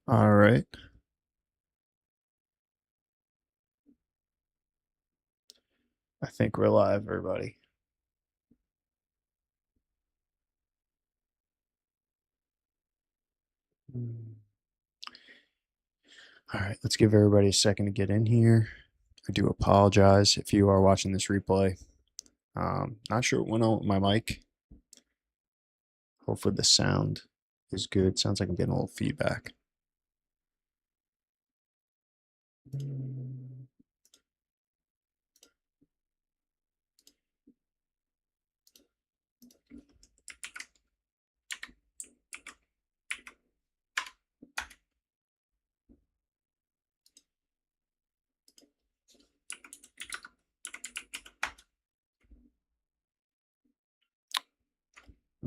All right. I think we're live, everybody. All right, let's give everybody a second to get in here. I do apologize if you are watching this replay. Not sure what went on with my mic. Hopefully the sound is good. Sounds like I'm getting a little feedback. I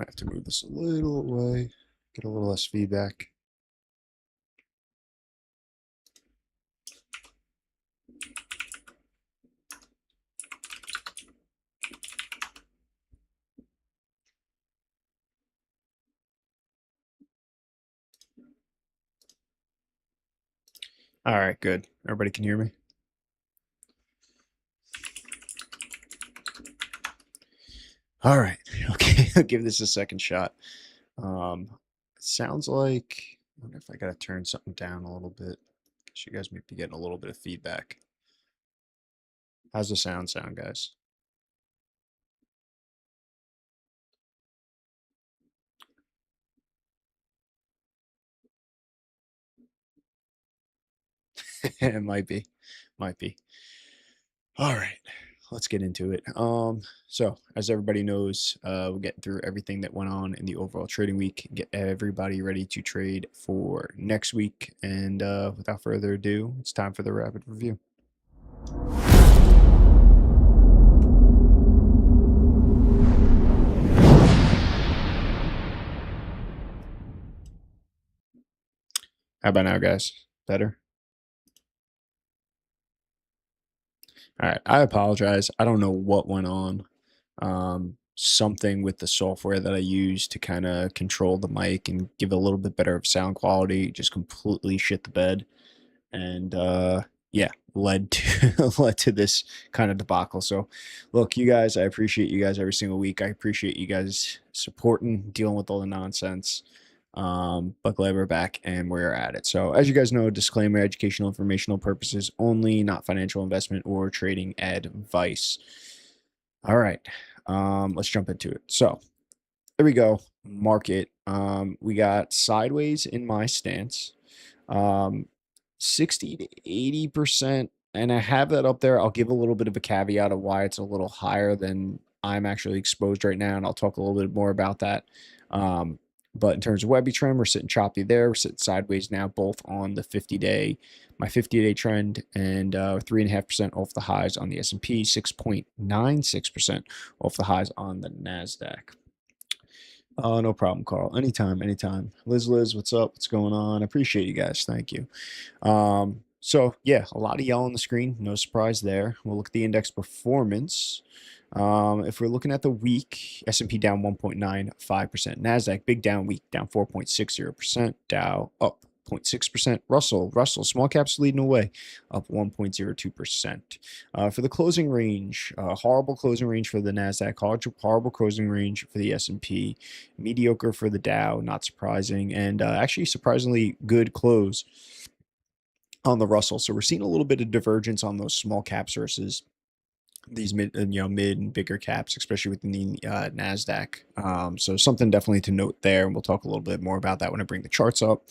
might have to move this a little away, get a little less feedback. All right, good. Everybody can hear me? All right. Okay, I'll give this a second shot. It sounds like, I wonder if I gotta turn something down a little bit. You guys might be getting a little bit of feedback. How's the sound, guys? It might be. Might be. All right. Let's get into it. So as everybody knows, we're getting through everything that went on in the overall trading week, get everybody ready to trade for next week. And without further ado, it's time for the rapid review. How about now, guys? Better? All right. I apologize. I don't know what went on. Something with the software that I use to kind of control the mic and give it a little bit better of sound quality just completely shit the bed. And yeah, led to led to this kind of debacle. So look, you guys, I appreciate you guys every single week. I appreciate you guys supporting, dealing with all the nonsense. But glad we're back and we're at it. So as you guys know, disclaimer: educational, informational purposes only, not financial investment or trading advice. All right, let's jump into it. So there we go. Market. We got sideways in my stance. 60 to 80%. And I have that up there. I'll give a little bit of a caveat of why it's a little higher than I'm actually exposed right now. And I'll talk a little bit more about that. But in terms of Webby trend, we're sitting choppy there. We're sitting sideways now, both on the 50-day, my 50-day trend, and 3.5% off the highs on the S&P, 6.96% off the highs on the NASDAQ. No problem, Carl. Anytime, anytime. Liz, what's up? What's going on? I appreciate you guys. Thank you. So yeah, a lot of yellow on the screen. No surprise there. We'll look at the index performance. If we're looking at the week, S&P down 1.95%. NASDAQ, big down week, down 4.60%. Dow up 0.6%. Russell, small caps leading away, up 1.02%. For the closing range, horrible closing range for the NASDAQ, horrible closing range for the S&P, mediocre for the Dow, not surprising, and actually surprisingly good close on the Russell. So we're seeing a little bit of divergence on those small caps versus these mid and bigger caps, especially within the Nasdaq. So something definitely to note there, and we'll talk a little bit more about that when I bring the charts up.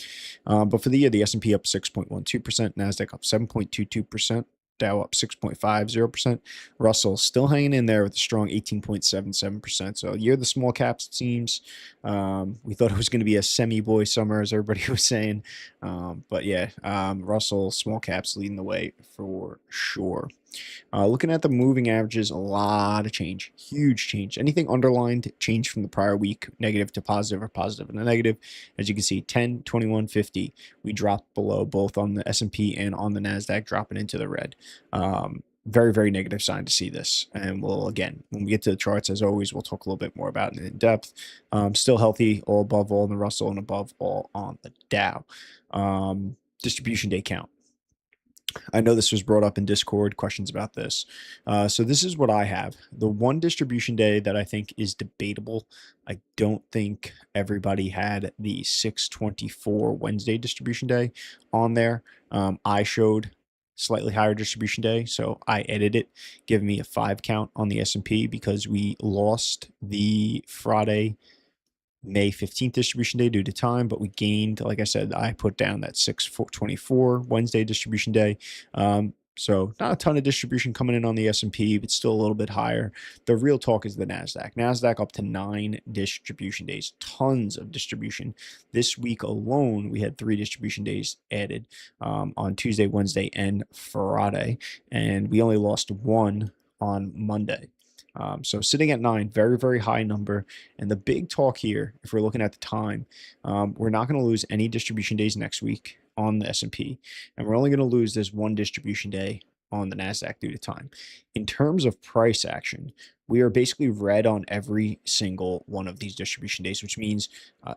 But for the year, the S&P up 6.12%, Nasdaq up 7.22%. Dow up 6.50%. Russell still hanging in there with a strong 18.77%. So year the small caps, it seems. We thought it was going to be a semi-boy summer, as everybody was saying. But yeah, Russell, small caps leading the way for sure. Looking at the moving averages, a lot of change, huge change. Anything underlined change from the prior week, negative to positive or positive and a negative. As you can see, 10, 21, 50. We dropped below both on the S&P and on the NASDAQ, dropping into the red. very, very negative sign to see this. And we'll, again, when we get to the charts, as always, we'll talk a little bit more about it in depth. Still healthy, all above all on the Russell and above all on the Dow. Distribution day count. I know this was brought up in Discord, questions about this. So this is what I have. The one distribution day that I think is debatable. I don't think everybody had the 6/24 Wednesday distribution day on there. I showed slightly higher distribution day, so I edited it, giving me a 5 count on the S&P because we lost the Friday May 15th distribution day due to time, but we gained, like I said, I put down that 6/24 Wednesday distribution day. So not a ton of distribution coming in on the S&P, but still a little bit higher. The real talk is the NASDAQ. NASDAQ up to 9 distribution days, tons of distribution. This week alone, we had 3 distribution days added on Tuesday, Wednesday, and Friday, and we only lost 1 on Monday. So sitting at 9, very, very high number. And the big talk here, if we're looking at the time, we're not going to lose any distribution days next week on the S&P, and we're only going to lose this 1 distribution day on the NASDAQ due to time. In terms of price action, we are basically red on every single one of these distribution days, which means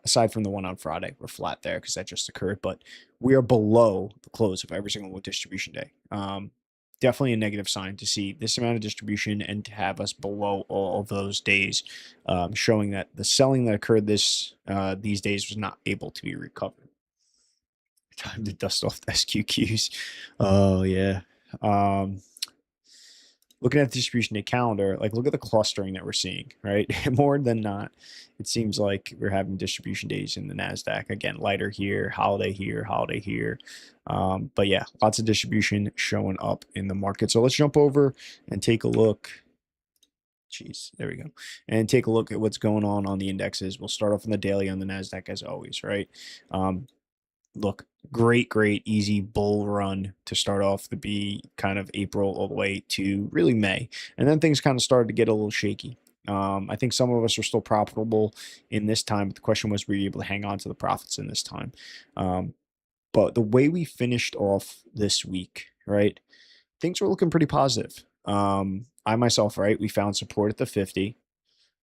aside from the one on Friday, we're flat there because that just occurred, but we are below the close of every single distribution day. Definitely a negative sign to see this amount of distribution and to have us below all of those days, showing that the selling that occurred these days was not able to be recovered. Time to dust off the SQQs. Oh yeah. Looking at the distribution day calendar, like look at the clustering that we're seeing, right? More than not, it seems like we're having distribution days in the NASDAQ. Again, lighter here, holiday here, holiday here. But yeah, lots of distribution showing up in the market. So let's jump over and take a look. Jeez, there we go. And take a look at what's going on the indexes. We'll start off on the daily on the NASDAQ as always, right? Look, great, easy bull run to start off to be kind of April all the way to really May. And then things kind of started to get a little shaky. I think some of us are still profitable in this time, but the question was, were you able to hang on to the profits in this time? But the way we finished off this week, right, things were looking pretty positive. I myself, right, we found support at the 50.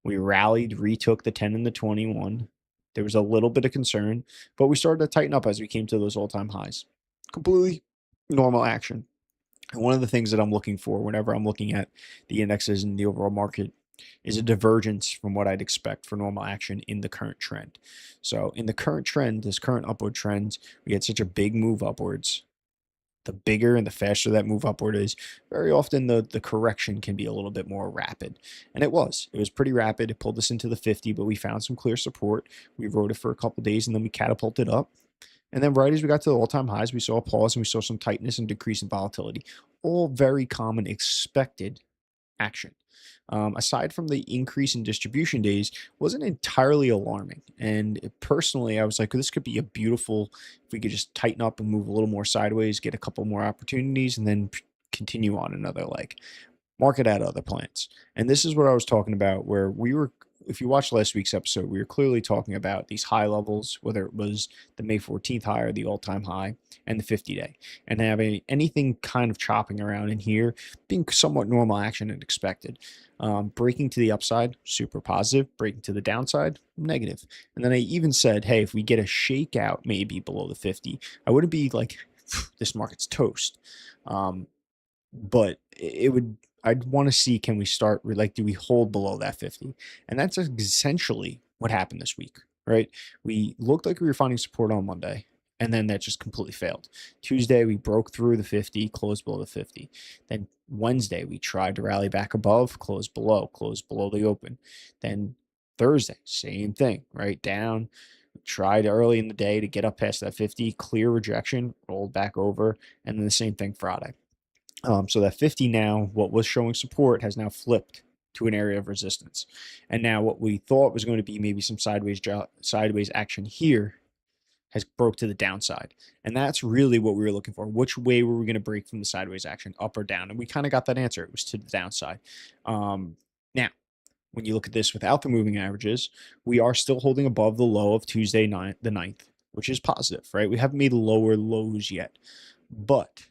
We rallied, retook the 10 and the 21. There was a little bit of concern, but we started to tighten up as we came to those all-time highs. Completely normal action. And one of the things that I'm looking for whenever I'm looking at the indexes and the overall market is a divergence from what I'd expect for normal action in the current trend. So in the current trend, this current upward trend, we had such a big move upwards. The bigger and the faster that move upward is, very often the correction can be a little bit more rapid. And it was pretty rapid. It pulled us into the 50, but we found some clear support. We rode it for a couple days and then we catapulted up. And then right as we got to the all-time highs, we saw a pause and we saw some tightness and decrease in volatility. All very common, expected action. Aside from the increase in distribution days, wasn't entirely alarming. And personally, I was like, this could be a beautiful, if we could just tighten up and move a little more sideways, get a couple more opportunities, and then continue on another leg. Market had other plans. And this is what I was talking about, where we were, if you watched last week's episode, we were clearly talking about these high levels, whether it was the May 14th high or the all-time high and the 50-day, and having anything kind of chopping around in here being somewhat normal action and expected. Breaking to the upside, super positive. Breaking to the downside, negative. And then I even said, hey, if we get a shakeout maybe below the 50, I wouldn't be like, this market's toast. But it would, I'd want to see, can we start, like, do we hold below that 50? And that's essentially what happened this week, right? We looked like we were finding support on Monday, and then that just completely failed. Tuesday, we broke through the 50, closed below the 50. Then Wednesday, we tried to rally back above, closed below the open. Then Thursday, same thing, right? Down. Tried early in the day to get up past that 50, clear rejection, rolled back over, and then the same thing Friday. So that 50 now, what was showing support, has now flipped to an area of resistance. And now what we thought was going to be maybe some sideways action here has broke to the downside. And that's really what we were looking for. Which way were we going to break from the sideways action, up or down? And we kind of got that answer. It was to the downside. Now, when you look at this without the moving averages, we are still holding above the low of Tuesday the 9th, which is positive, right? We haven't made lower lows yet. But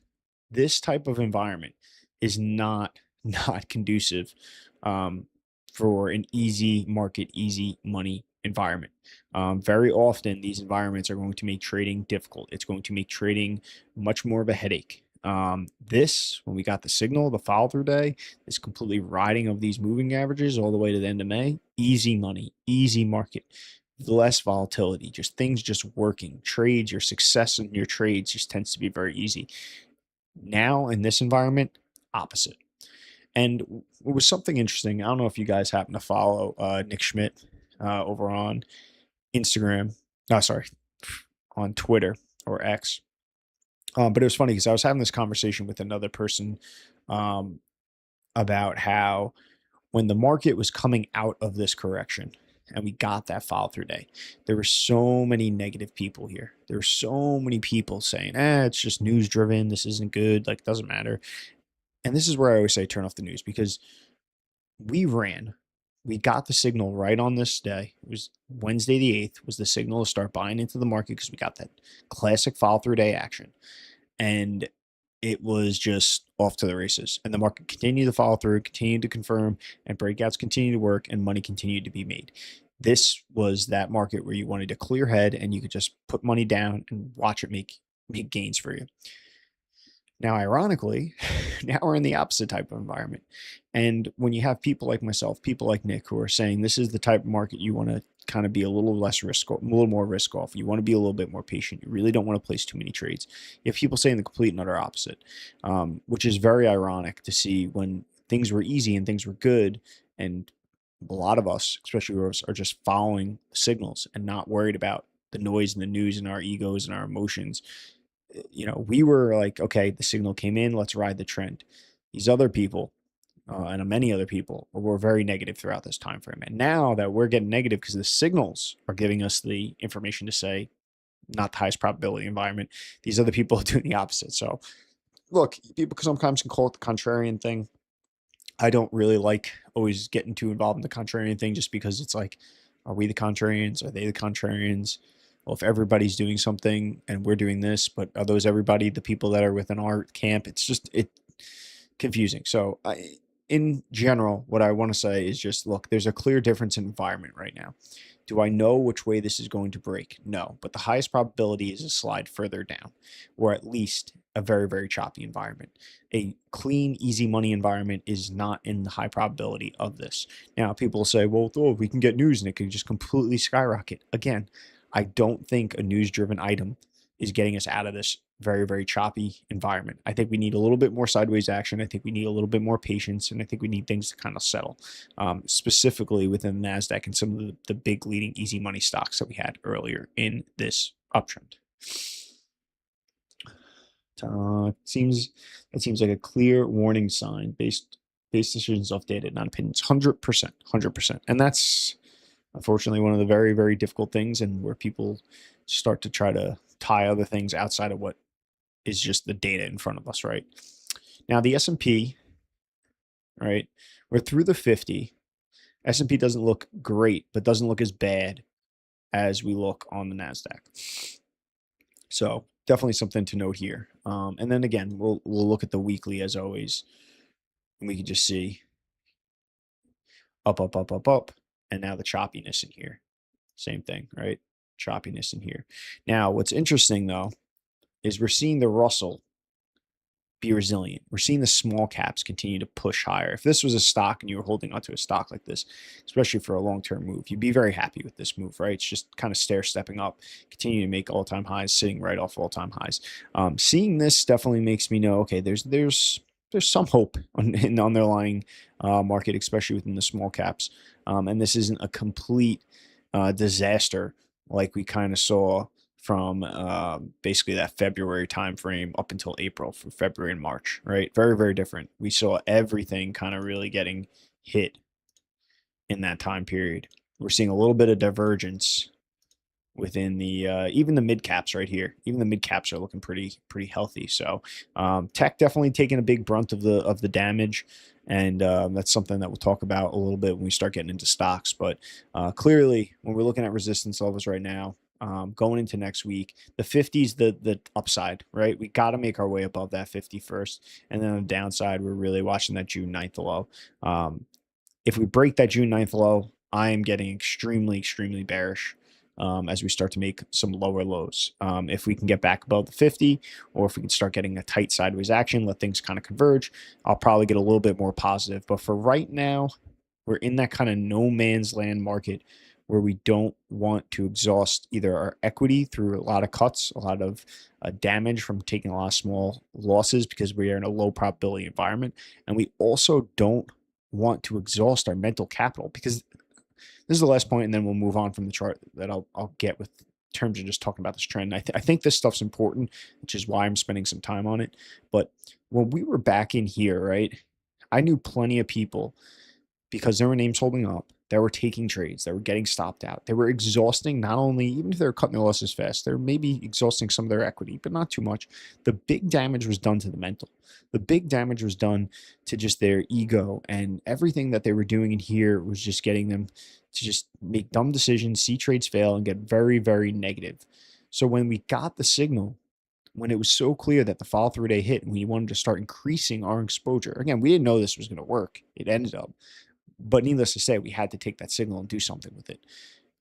this type of environment is not not conducive for an easy market, easy money environment. Very often, these environments are going to make trading difficult. It's going to make trading much more of a headache. This, when we got the signal, the follow through day, is completely riding of these moving averages all the way to the end of May. Easy money, easy market, less volatility, just things just working. Trades, your success in your trades just tends to be very easy. Now, in this environment, opposite. And it was something interesting. I don't know if you guys happen to follow Nick Schmidt over on Instagram. Oh, sorry, on Twitter or X. But it was funny because I was having this conversation with another person um, about how when the market was coming out of this correction and we got that follow through day, there were so many negative people here. There were so many people saying, it's just news driven. This isn't good. Like, doesn't matter. And this is where I always say turn off the news, because we got the signal right on this day. It was Wednesday the 8th was the signal to start buying into the market because we got that classic follow through day action. And it was just off to the races. And the market continued to follow through, continued to confirm, and breakouts continued to work, and money continued to be made. This was that market where you wanted a clear head and you could just put money down and watch it make gains for you. Now, ironically, now we're in the opposite type of environment. And when you have people like myself, people like Nick, who are saying this is the type of market you want to kind of be a little less risk, a little more risk off. You want to be a little bit more patient. You really don't want to place too many trades. You have people saying the complete and utter opposite, which is very ironic to see when things were easy and things were good. And a lot of us, especially us, are just following signals and not worried about the noise and the news and our egos and our emotions. We were like, okay, the signal came in, let's ride the trend. These other people, and many other people, were very negative throughout this time frame. And now that we're getting negative because the signals are giving us the information to say not the highest probability environment, these other people are doing the opposite. So look, people sometimes can call it the contrarian thing. I don't really like always getting too involved in the contrarian thing, just because it's like, are we the contrarians? Are they the contrarians? Well, if everybody's doing something and we're doing this, but are those everybody, the people that are within our camp? It's just confusing. So in general, what I want to say is just, look, there's a clear difference in environment right now. Do I know which way this is going to break? No, but the highest probability is a slide further down, or at least a very, very choppy environment. A clean, easy money environment is not in the high probability of this. Now, people say, well, we can get news and it could just completely skyrocket. Again, I don't think a news-driven item is getting us out of this very, very choppy environment. I think we need a little bit more sideways action. I think we need a little bit more patience, and I think we need things to kind of settle, specifically within the NASDAQ and some of the big leading easy money stocks that we had earlier in this uptrend. It seems like a clear warning sign based decisions off data, not opinions. 100%. And that's unfortunately one of the very, very difficult things, and where people start to try to tie other things outside of what is just the data in front of us, right? Now, the S&P, right, we're through the 50. S&P doesn't look great, but doesn't look as bad as we look on the NASDAQ. So definitely something to note here. And then again, we'll look at the weekly as always, and we can just see up, and now the choppiness in here. Same thing, right? Choppiness in here. Now, what's interesting though is we're seeing the Russell be resilient. We're seeing the small caps continue to push higher. If this was a stock and you were holding onto a stock like this, especially for a long-term move, you'd be very happy with this move, right? It's just kind of stair-stepping up, continue to make all-time highs, sitting right off all-time highs. Seeing this definitely makes me know, okay, there's some hope in the underlying market, especially within the small caps. And this isn't a complete disaster like we kind of saw from basically that February timeframe up until April, from February and March, right? Very, very different. We saw everything kind of really getting hit in that time period. We're seeing a little bit of divergence within the even the mid caps right here. Even the mid caps are looking pretty healthy. So tech definitely taking a big brunt of the damage, and that's something that we'll talk about a little bit when we start getting into stocks. But clearly, when we're looking at resistance levels right now, going into next week. The 50 is the upside, right? We got to make our way above that 50 first. And then on the downside, we're really watching that June 9th low. If we break that June 9th low, I am getting extremely, extremely bearish as we start to make some lower lows. If we can get back above the 50, or if we can start getting a tight sideways action, let things kind of converge, I'll probably get a little bit more positive. But for right now, we're in that kind of no man's land market where we don't want to exhaust either our equity through a lot of cuts, a lot of damage from taking a lot of small losses because we are in a low probability environment. And we also don't want to exhaust our mental capital, because this is the last point, and then we'll move on from the chart that I'll get with terms of just talking about this trend. I think this stuff's important, which is why I'm spending some time on it. But when we were back in here, right, I knew plenty of people, because there were names holding up, that were taking trades, that were getting stopped out. They were exhausting, not only, even if they were cutting their losses fast, they're maybe exhausting some of their equity, but not too much. The big damage was done to the mental. The big damage was done to just their ego, and everything that they were doing in here was just getting them to just make dumb decisions, see trades fail, and get very, very negative. So when we got the signal, when it was so clear that the follow through day hit and we wanted to start increasing our exposure, again, we didn't know this was going to work. It ended up. But needless to say, we had to take that signal and do something with it.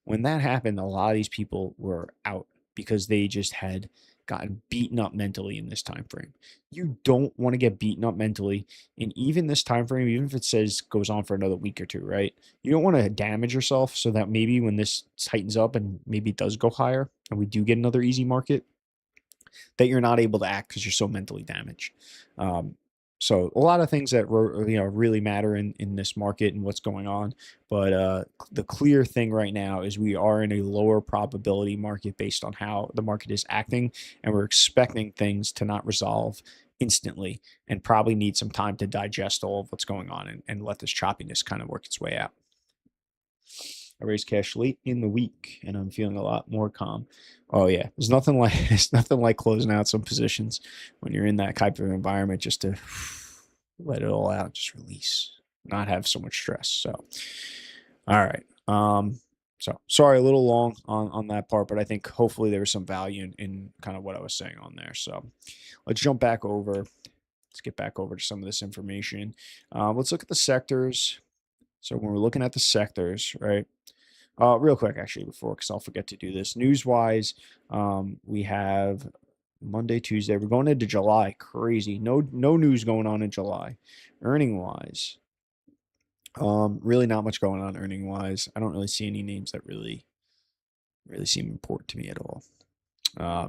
When that happened, a lot of these people were out because they just had gotten beaten up mentally in this time frame. You don't want to get beaten up mentally in even this time frame, even if it says goes on for another week or two, right? You don't want to damage yourself so that maybe when this tightens up and maybe it does go higher and we do get another easy market, that you're not able to act because you're so mentally damaged. So a lot of things that really matter in this market and what's going on. But the clear thing right now is we are in a lower probability market based on how the market is acting, and we're expecting things to not resolve instantly and probably need some time to digest all of what's going on and let this choppiness kind of work its way out. I raised cash late in the week, and I'm feeling a lot more calm. Oh yeah, there's nothing like closing out some positions when you're in that type of environment, just to let it all out, just release, not have so much stress. So, all right. So sorry, a little long on that part, but I think hopefully there was some value in kind of what I was saying on there. So let's jump back over. Let's get back over to some of this information. Let's look at the sectors. So when we're looking at the sectors, right? Real quick, actually, because I'll forget to do this. News-wise, we have Monday, Tuesday. We're going into July. Crazy. No news going on in July. Earning-wise, really not much going on earning-wise. I don't really see any names that really seem important to me at all.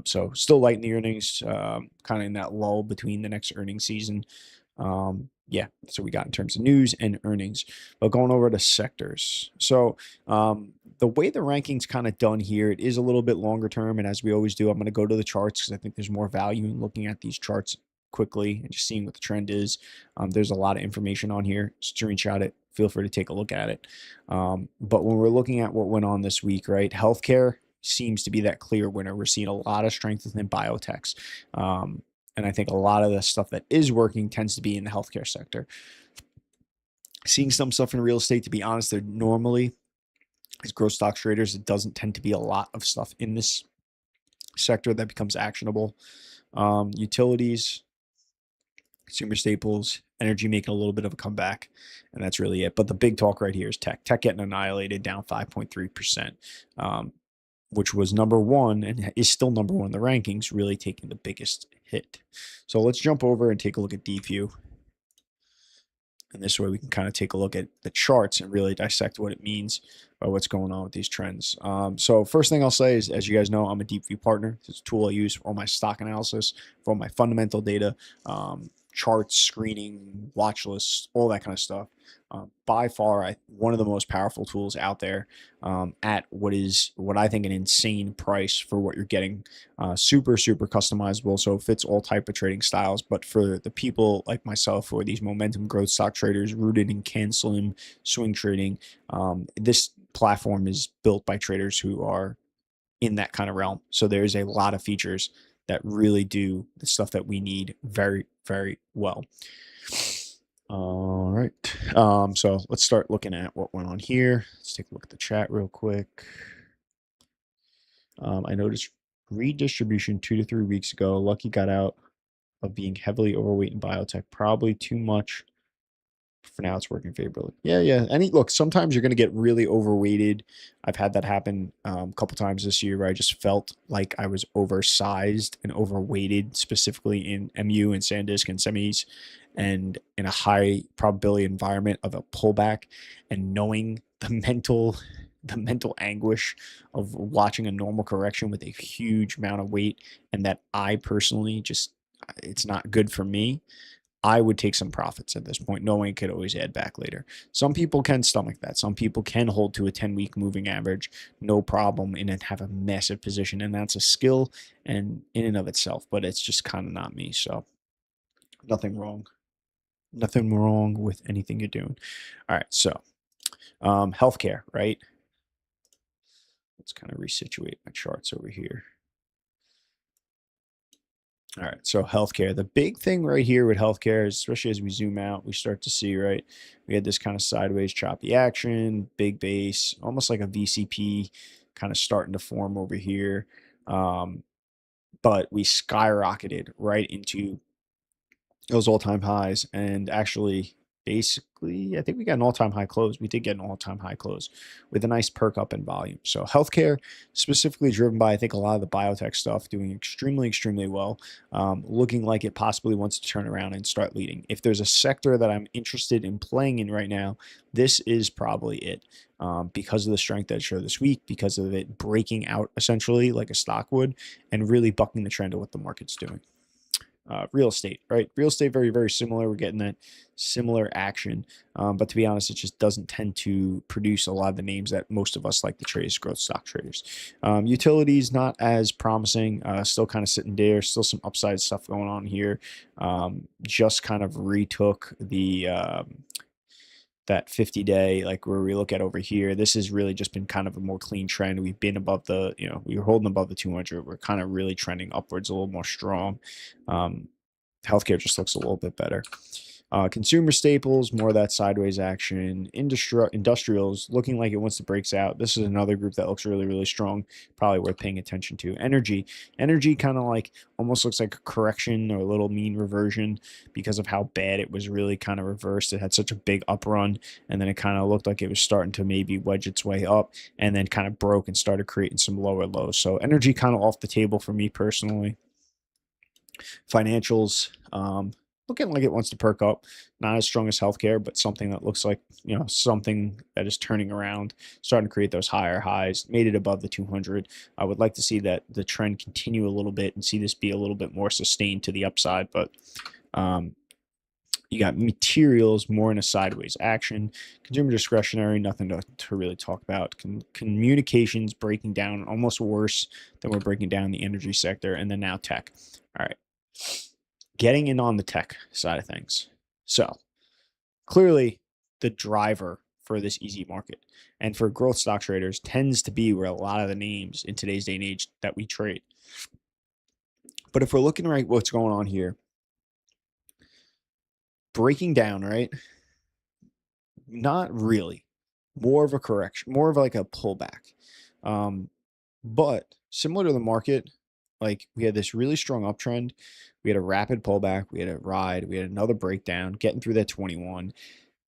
So still light in the earnings, kind of in that lull between the next earnings season. Yeah, so we got in terms of news and earnings. But going over to sectors. So the way the ranking's kind of done here, it is a little bit longer term. And as we always do, I'm going to go to the charts because I think there's more value in looking at these charts quickly and just seeing what the trend is. There's a lot of information on here. Screenshot it. Feel free to take a look at it. But when we're looking at what went on this week, right, healthcare seems to be that clear winner. We're seeing a lot of strength within biotechs. And I think a lot of the stuff that is working tends to be in the healthcare sector. Seeing some stuff in real estate, to be honest, they're normally, as growth stock traders, it doesn't tend to be a lot of stuff in this sector that becomes actionable. Utilities, consumer staples, energy making a little bit of a comeback, and that's really it. But the big talk right here is tech. Tech getting annihilated, down 5.3%. Which was number one and is still number one in the rankings, really taking the biggest hit. So let's jump over and take a look at Deepvue. And this way we can kind of take a look at the charts and really dissect what it means by what's going on with these trends. So first thing I'll say is, as you guys know, I'm a Deepvue partner. It's a tool I use for all my stock analysis, for all my fundamental data, charts, screening, watch lists, all that kind of stuff. By far, one of the most powerful tools out there at what I think an insane price for what you're getting. Super, super customizable, so it fits all type of trading styles. But for the people like myself, or these momentum growth stock traders rooted in CANSLIM, swing trading, this platform is built by traders who are in that kind of realm. So there's a lot of features that really do the stuff that we need very, very well. All right. So let's start looking at what went on here. Let's take a look at the chat real quick. I noticed redistribution 2 to 3 weeks ago. Lucky got out of being heavily overweight in biotech, probably too much. For now, it's working favorably. Yeah, yeah. Any look, sometimes you're going to get really overweighted. I've had that happen a couple times this year where I just felt like I was oversized and overweighted, specifically in MU and SanDisk and semis, and in a high probability environment of a pullback, and knowing the mental anguish of watching a normal correction with a huge amount of weight, and that I personally just it's not good for me. I would take some profits at this point, knowing it could always add back later. Some people can stomach that. Some people can hold to a 10-week moving average, no problem, and then have a massive position. And that's a skill and in and of itself, but it's just kind of not me. So nothing wrong. Nothing wrong with anything you're doing. All right. So healthcare, right? Let's kind of resituate my charts over here. All right, so healthcare. The big thing right here with healthcare is, especially as we zoom out, we start to see, right, we had this kind of sideways choppy action, big base, almost like a VCP kind of starting to form over here. But we skyrocketed right into those all-time highs, and actually basically I think we got an all-time high close. We did get an all-time high close with a nice perk up in volume. So healthcare, specifically driven by I think a lot of the biotech stuff, doing extremely well, looking like it possibly wants to turn around and start leading. If there's a sector that I'm interested in playing in right now, this is probably it. Because of the strength that it showed this week, because of it breaking out essentially like a stock would, and really bucking the trend of what the market's doing. Real estate, right? Real estate, very similar. We're getting that similar action. But to be honest, it just doesn't tend to produce a lot of the names that most of us like to trade as growth stock traders. Utilities, not as promising, still kind of sitting there, still some upside stuff going on here. Just kind of retook the that 50-day, like where we look at over here. This has really just been kind of a more clean trend. We've been above the, we were holding above the 200. We're kind of really trending upwards a little more strong. Healthcare just looks a little bit better. Consumer staples, more of that sideways action. Industrials, looking like it wants to breaks out. This is another group that looks really strong, probably worth paying attention to. Energy kind of like almost looks like a correction or a little mean reversion because of how bad it was really kind of reversed. It had such a big up run, and then it kind of looked like it was starting to maybe wedge its way up, and then kind of broke and started creating some lower lows. So energy kind of off the table for me personally. Financials, looking like it wants to perk up. Not as strong as healthcare, but something that looks like, something that is turning around, starting to create those higher highs, made it above the 200. I would like to see that the trend continue a little bit and see this be a little bit more sustained to the upside. But you got materials more in a sideways action. Consumer discretionary, nothing to really talk about. Communications breaking down almost worse than we're breaking down the energy sector. And then now tech. All right. Getting in on the tech side of things. So clearly the driver for this easy market and for growth stock traders tends to be where a lot of the names in today's day and age that we trade. But if we're looking right what's going on here, breaking down, right? Not really. More of a correction, more of like a pullback. But similar to the market, like we had this really strong uptrend. We had a rapid pullback. We had a ride. We had another breakdown, getting through that 21.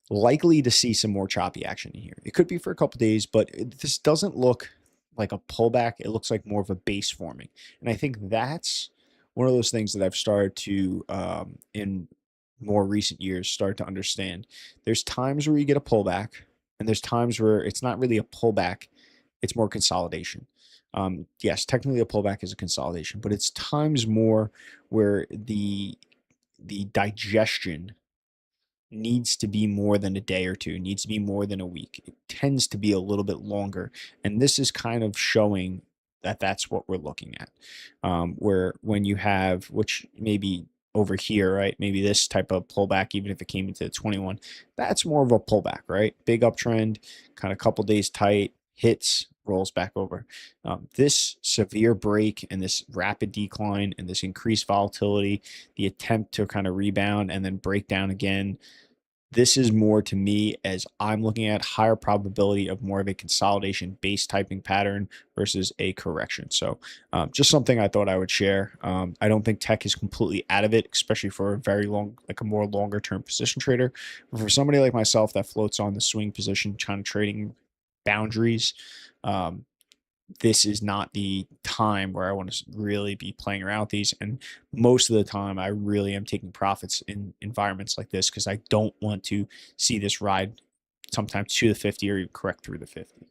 Likely to see some more choppy action in here. It could be for a couple days, but this doesn't look like a pullback. It looks like more of a base forming. And I think that's one of those things that I've started to, in more recent years, start to understand. There's times where you get a pullback, and there's times where it's not really a pullback, it's more consolidation. Yes, technically a pullback is a consolidation, but it's times more where the digestion needs to be more than a day or two, needs to be more than a week. It tends to be a little bit longer. And this is kind of showing that that's what we're looking at. Where when you have, which maybe over here, right? Maybe this type of pullback, even if it came into the 21, that's more of a pullback, right? Big uptrend, kind of couple days tight, hits, rolls back over. This severe break and this rapid decline and this increased volatility, the attempt to kind of rebound and then break down again, This is more to me as I'm looking at higher probability of more of a consolidation based typing pattern versus a correction. So just something I thought I would share. I don't think tech is completely out of it, especially for a very long, like a more longer term position trader. But for somebody like myself that floats on the swing position, kind of trading boundaries, um, this is not the time where I want to really be playing around with these. And most of the time, I really am taking profits in environments like this because I don't want to see this ride sometimes to the 50 or even correct through the 50.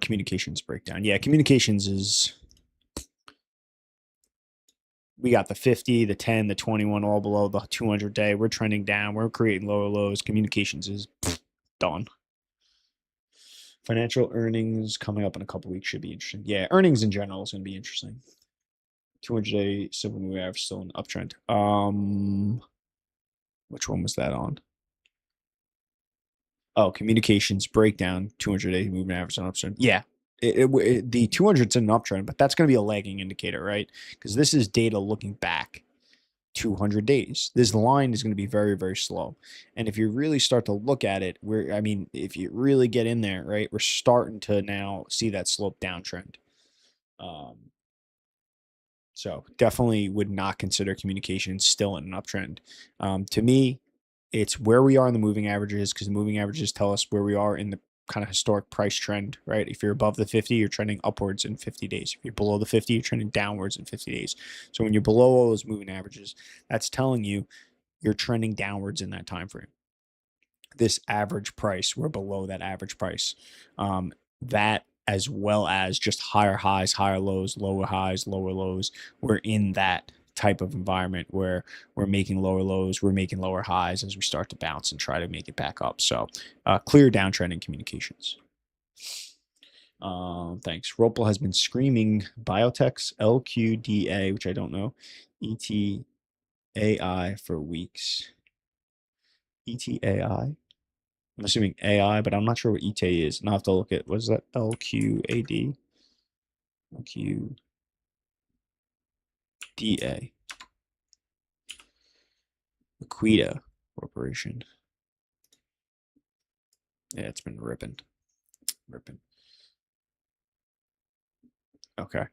Communications breakdown. Yeah, communications is, we got the 50, the 10, the 21, all below the 200 day. We're trending down. We're creating lower lows. Communications is done. Financial earnings coming up in a couple weeks should be interesting. Yeah, earnings in general is going to be interesting. 200-day simple moving average still an uptrend. Which one was that on? Oh, communications breakdown. 200-day moving average on uptrend. Yeah, the 200's an uptrend, but that's going to be a lagging indicator, right? Because this is data looking back 200 days. This line is going to be very, very slow. And if you really start to look at it, if you really get in there, right, we're starting to now see that slope downtrend. So definitely would not consider communication still in an uptrend. To me, it's where we are in the moving averages, because the moving averages tell us where we are in the kind of historic price trend, right? If you're above the 50, you're trending upwards in 50 days. If you're below the 50, you're trending downwards in 50 days. So when you're below all those moving averages, that's telling you you're trending downwards in that time frame. This average price, we're below that average price. That as well as just higher highs, higher lows, lower highs, lower lows. We're in that type of environment where we're making lower lows, we're making lower highs as we start to bounce and try to make it back up. So clear downtrend in communications. Thanks. Ropel has been screaming biotechs LQDA, which I don't know, ETAI for weeks. ETAI? I'm assuming AI, but I'm not sure what ETA is. And I'll have to look at, what is that? LQAD? LQDA. Liquida Corporation. Yeah, it's been ripping. Okay.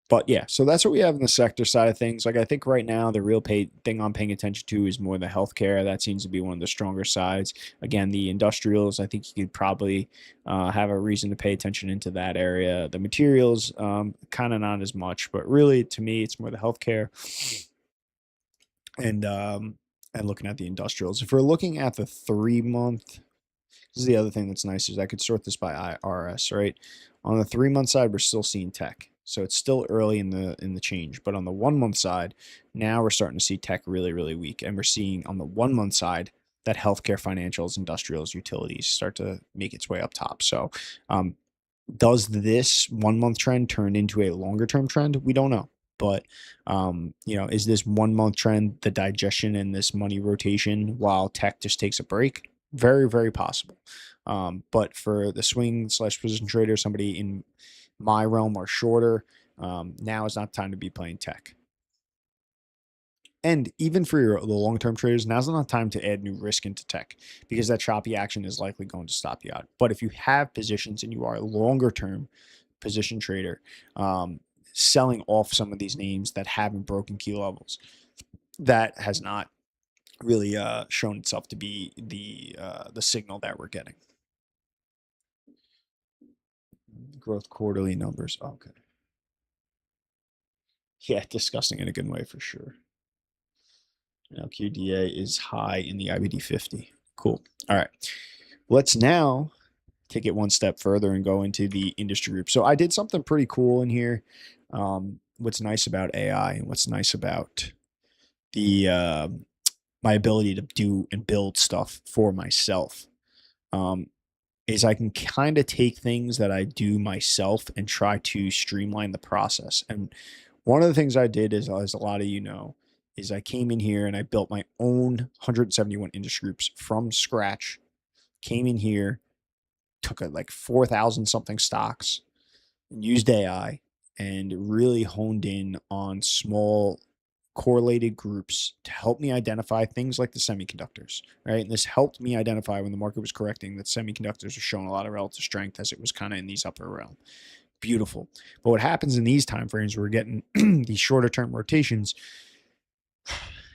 But yeah, so that's what we have in the sector side of things. Like I think right now the real thing I'm paying attention to is more the healthcare. That seems to be one of the stronger sides. Again, the industrials, I think you could probably have a reason to pay attention into that area. The materials, kind of not as much, but really to me, it's more the healthcare and looking at the industrials. If we're looking at the 3-month, this is the other thing that's nice is I could sort this by IRS, right? On the 3-month side, we're still seeing tech. So it's still early in the change. But on the 1-month side, now we're starting to see tech really, really weak. And we're seeing on the 1-month side that healthcare, financials, industrials, utilities start to make its way up top. So does this 1-month trend turn into a longer term trend? We don't know. But is this 1-month trend the digestion and this money rotation while tech just takes a break? Very, very possible. But for the swing / position trader, somebody in my realm or shorter, now is not time to be playing tech. And even for the long-term traders, now's not time to add new risk into tech because that choppy action is likely going to stop you out. But if you have positions and you are a longer-term position trader, selling off some of these names that haven't broken key levels, that has not really shown itself to be the signal that we're getting. Growth quarterly numbers. Okay. Yeah, disgusting in a good way for sure. Now QDA is high in the IBD 50. Cool. All right. Let's now take it one step further and go into the industry group. So I did something pretty cool in here. What's nice about AI and what's nice about the my ability to do and build stuff for myself is I can kind of take things that I do myself and try to streamline the process. And one of the things I did is, as a lot of you know, is I came in here and I built my own 171 industry groups from scratch. Came in here, took like 4,000 something stocks, and used AI and really honed in on small correlated groups to help me identify things like the semiconductors, right? And this helped me identify when the market was correcting that semiconductors are showing a lot of relative strength as it was kind of in these upper realm. Beautiful. But what happens in these time frames, we're getting these shorter term rotations.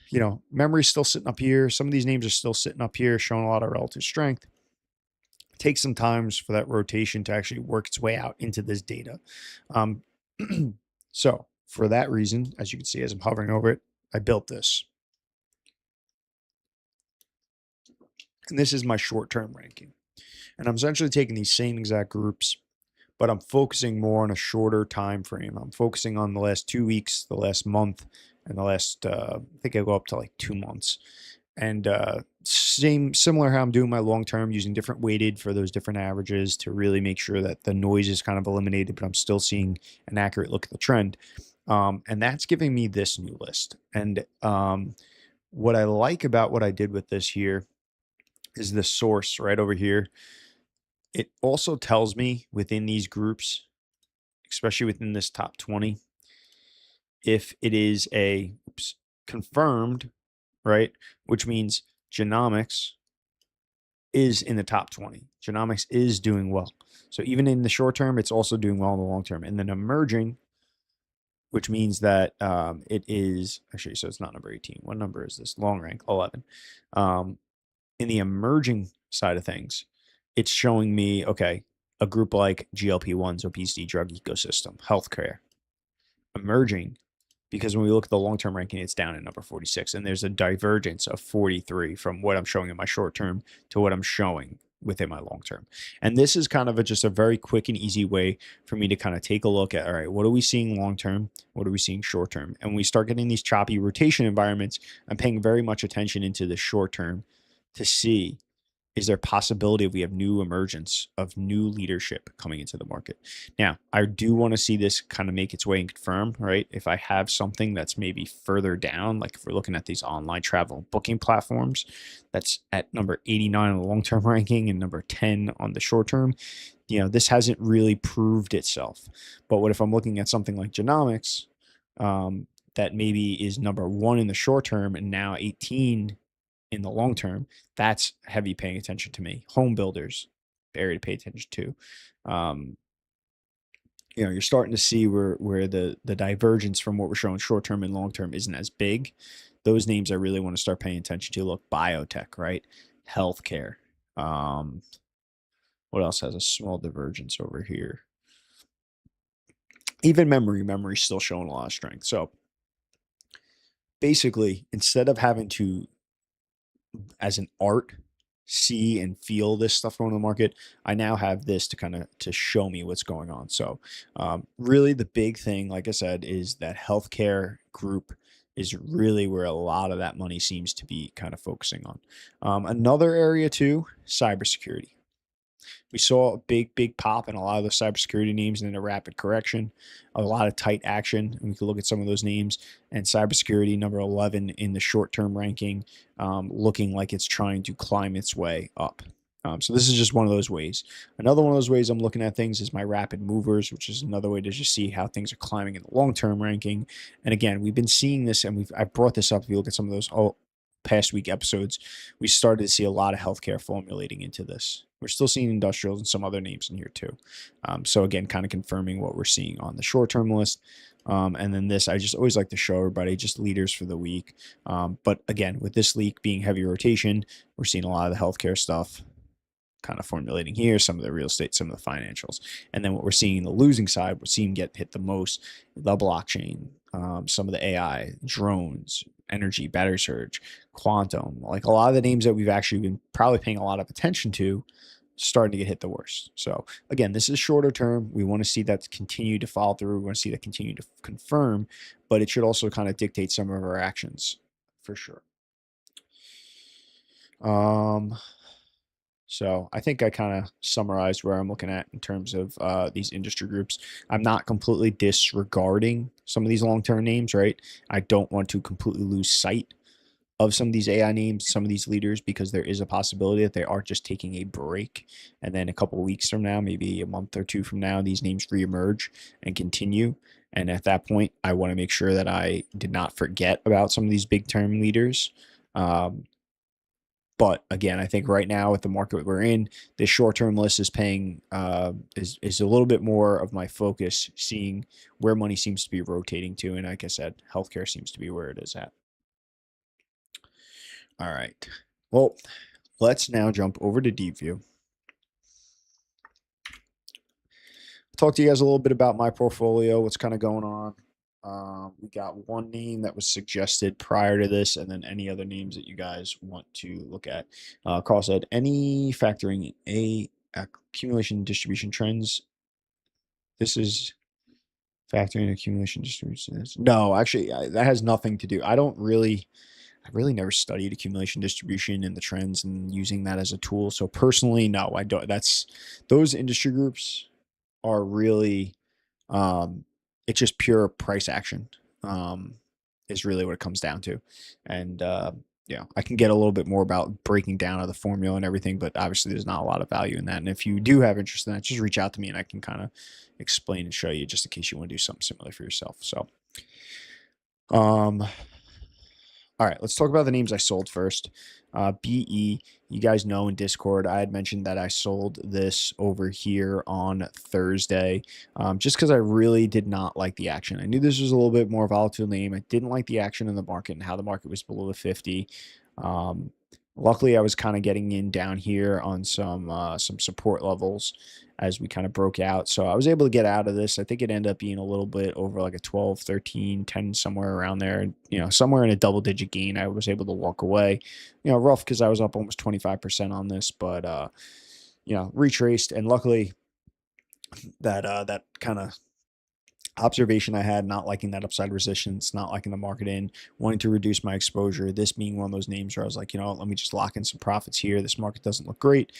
You know, memory's still sitting up here. Some of these names are still sitting up here, showing a lot of relative strength. It takes some times for that rotation to actually work its way out into this data. So for that reason, as you can see, as I'm hovering over it, I built this. And this is my short-term ranking. And I'm essentially taking these same exact groups, but I'm focusing more on a shorter time frame. I'm focusing on the last 2 weeks, the last month, and the last, I think I go up to like 2 months. And similar how I'm doing my long term, using different weighted for those different averages to really make sure that the noise is kind of eliminated, but I'm still seeing an accurate look at the trend. And that's giving me this new list. And what I like about what I did with this here is the source right over here. It also tells me within these groups, especially within this top 20, if it is a confirmed, right? Which means genomics is in the top 20. Genomics is doing well. So even in the short term, it's also doing well in the long term. And then emerging, which means that it is actually, so it's not number 18. What number is this? Long rank, 11. In the emerging side of things, it's showing me, okay, a group like GLP-1s, obesity drug ecosystem, healthcare, emerging, because when we look at the long-term ranking, it's down at number 46, and there's a divergence of 43 from what I'm showing in my short term to what I'm showing within my long term. And this is kind of just a very quick and easy way for me to kind of take a look at, all right, what are we seeing long term? What are we seeing short term? And when we start getting these choppy rotation environments, I'm paying very much attention into the short term to see, is there possibility if we have new emergence of new leadership coming into the market? Now, I do want to see this kind of make its way and confirm, right? If I have something that's maybe further down, like if we're looking at these online travel and booking platforms, that's at number 89 on the long-term ranking and number 10 on the short-term, you know, this hasn't really proved itself. But what if I'm looking at something like genomics, that maybe is number 1 in the short term and now 18 in the long term? That's heavy paying attention to me. Home builders, area to pay attention to. You know, you're starting to see where the divergence from what we're showing short term and long term isn't as big. Those names I really want to start paying attention to. Look, biotech, right? Healthcare. What else has a small divergence over here? Even memory's still showing a lot of strength. So basically, instead of having to, as an art, see and feel this stuff going on the market, I now have this to kind of to show me what's going on. So really the big thing, like I said, is that healthcare group is really where a lot of that money seems to be kind of focusing on. Another area too, cybersecurity. We saw a big pop in a lot of the cybersecurity names and then a rapid correction, a lot of tight action. And we could look at some of those names, and cybersecurity, number 11 in the short-term ranking, looking like it's trying to climb its way up. So this is just one of those ways. Another one of those ways I'm looking at things is my rapid movers, which is another way to just see how things are climbing in the long-term ranking. And again, we've been seeing this, and I've brought this up. If you look at some of those past week episodes, we started to see a lot of healthcare formulating into this. We're still seeing industrials and some other names in here too. So again, kind of confirming what we're seeing on the short-term list. And then this, I just always like to show everybody just leaders for the week. But again, with this leak being heavy rotation, we're seeing a lot of the healthcare stuff kind of formulating here, some of the real estate, some of the financials. And then what we're seeing in the losing side, we're seeing get hit the most, the blockchain, some of the AI, drones, energy, battery surge, quantum, like a lot of the names that we've actually been probably paying a lot of attention to, starting to get hit the worst. So again, this is shorter term. We want to see that continue to follow through. We want to see that continue to confirm, but it should also kind of dictate some of our actions for sure. So I think I kind of summarized where I'm looking at in terms of these industry groups. I'm not completely disregarding some of these long-term names, right? I don't want to completely lose sight of some of these AI names, some of these leaders, because there is a possibility that they are just taking a break. And then a couple of weeks from now, maybe a month or two from now, these names reemerge and continue. And at that point, I want to make sure that I did not forget about some of these big term leaders. But again, I think right now with the market we're in, this short-term list is paying is a little bit more of my focus, seeing where money seems to be rotating to. And like I said, healthcare seems to be where it is at. All right. Well, let's now jump over to Deepvue. Talk to you guys a little bit about my portfolio, what's kind of going on. We got one name that was suggested prior to this, and then any other names that you guys want to look at. Carl said, any factoring accumulation distribution trends. This is factoring accumulation distribution. No, actually, that has nothing to do. I really never studied accumulation distribution and the trends and using that as a tool. So personally, no, I don't. Those industry groups are really it's just pure price action is really what it comes down to. And yeah, I can get a little bit more about breaking down of the formula and everything, but obviously there's not a lot of value in that. And if you do have interest in that, just reach out to me and I can kind of explain and show you, just in case you want to do something similar for yourself. So all right, let's talk about the names I sold first. BE, you guys know in Discord, I had mentioned that I sold this over here on Thursday just because I really did not like the action. I knew this was a little bit more volatile name. I didn't like the action in the market and how the market was below the 50. Luckily, I was kind of getting in down here on some support levels as we kind of broke out. So I was able to get out of this. I think it ended up being a little bit over like a 12, 13, 10, somewhere around there. You know, somewhere in a double-digit gain. I was able to walk away. You know, rough because I was up almost 25% on this, but you know, retraced, and luckily that kind of observation I had, not liking that upside resistance, not liking the market in, wanting to reduce my exposure. This being one of those names where I was like, you know, let me just lock in some profits here. This market doesn't look great.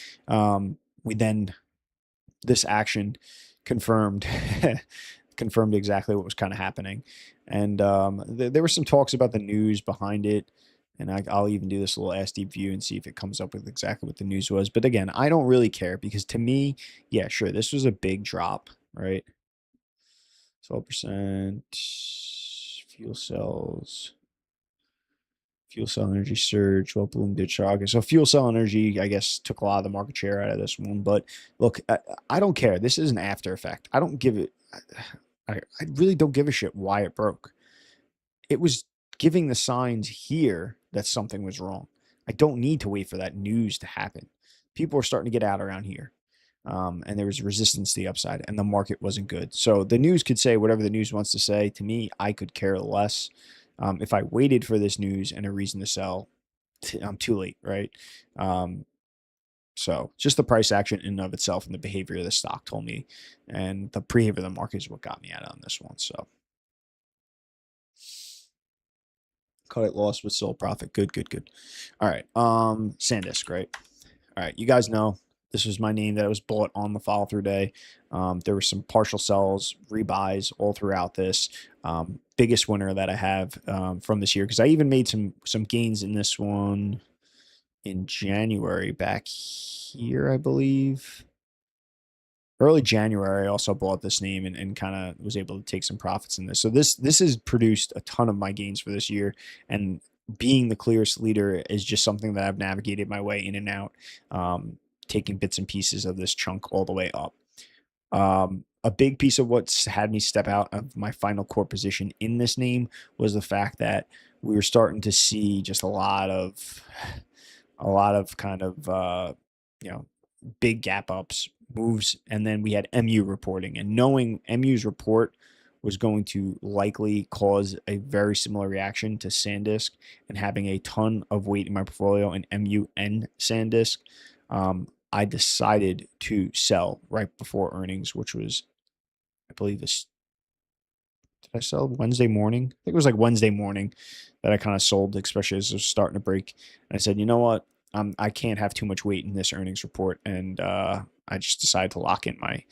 This action confirmed confirmed exactly what was kind of happening. And there were some talks about the news behind it. And I'll even do this little Ask Deepvue and see if it comes up with exactly what the news was. But again, I don't really care because to me, yeah, sure, this was a big drop, right? 12%, fuel cells, fuel cell energy surge, well, Bloom did shock. So fuel cell energy, I guess, took a lot of the market share out of this one. But look, I don't care. This is an after effect. I don't give it. I really don't give a shit why it broke. It was giving the signs here that something was wrong. I don't need to wait for that news to happen. People are starting to get out around here. And there was resistance to the upside, and the market wasn't good. So the news could say whatever the news wants to say. To me, I could care less. If I waited for this news and a reason to sell, I'm too late, right? So just the price action in and of itself and the behavior of the stock told me, and the behavior of the market is what got me out on this one. So cut it, loss with sold profit. Good, good, good. All right. SanDisk, right? All right, you guys know this was my name that was bought on the follow through day. There were some partial sells, rebuys all throughout this. Biggest winner that I have from this year, because I even made some gains in this one in January back here, I believe. Early January, I also bought this name and kind of was able to take some profits in this. So this has produced a ton of my gains for this year, and being the clearest leader is just something that I've navigated my way in and out, taking bits and pieces of this chunk all the way up. A big piece of what's had me step out of my final core position in this name was the fact that we were starting to see just a lot of kind of you know, big gap ups, moves, and then we had MU reporting, and knowing MU's report was going to likely cause a very similar reaction to SanDisk, and having a ton of weight in my portfolio in MU and SanDisk, I decided to sell right before earnings, which was, I believe, this. Did I sell Wednesday morning? I think it was like Wednesday morning that I kind of sold, especially as it was starting to break. And I said, you know what? I can't have too much weight in this earnings report, and I just decided to lock in my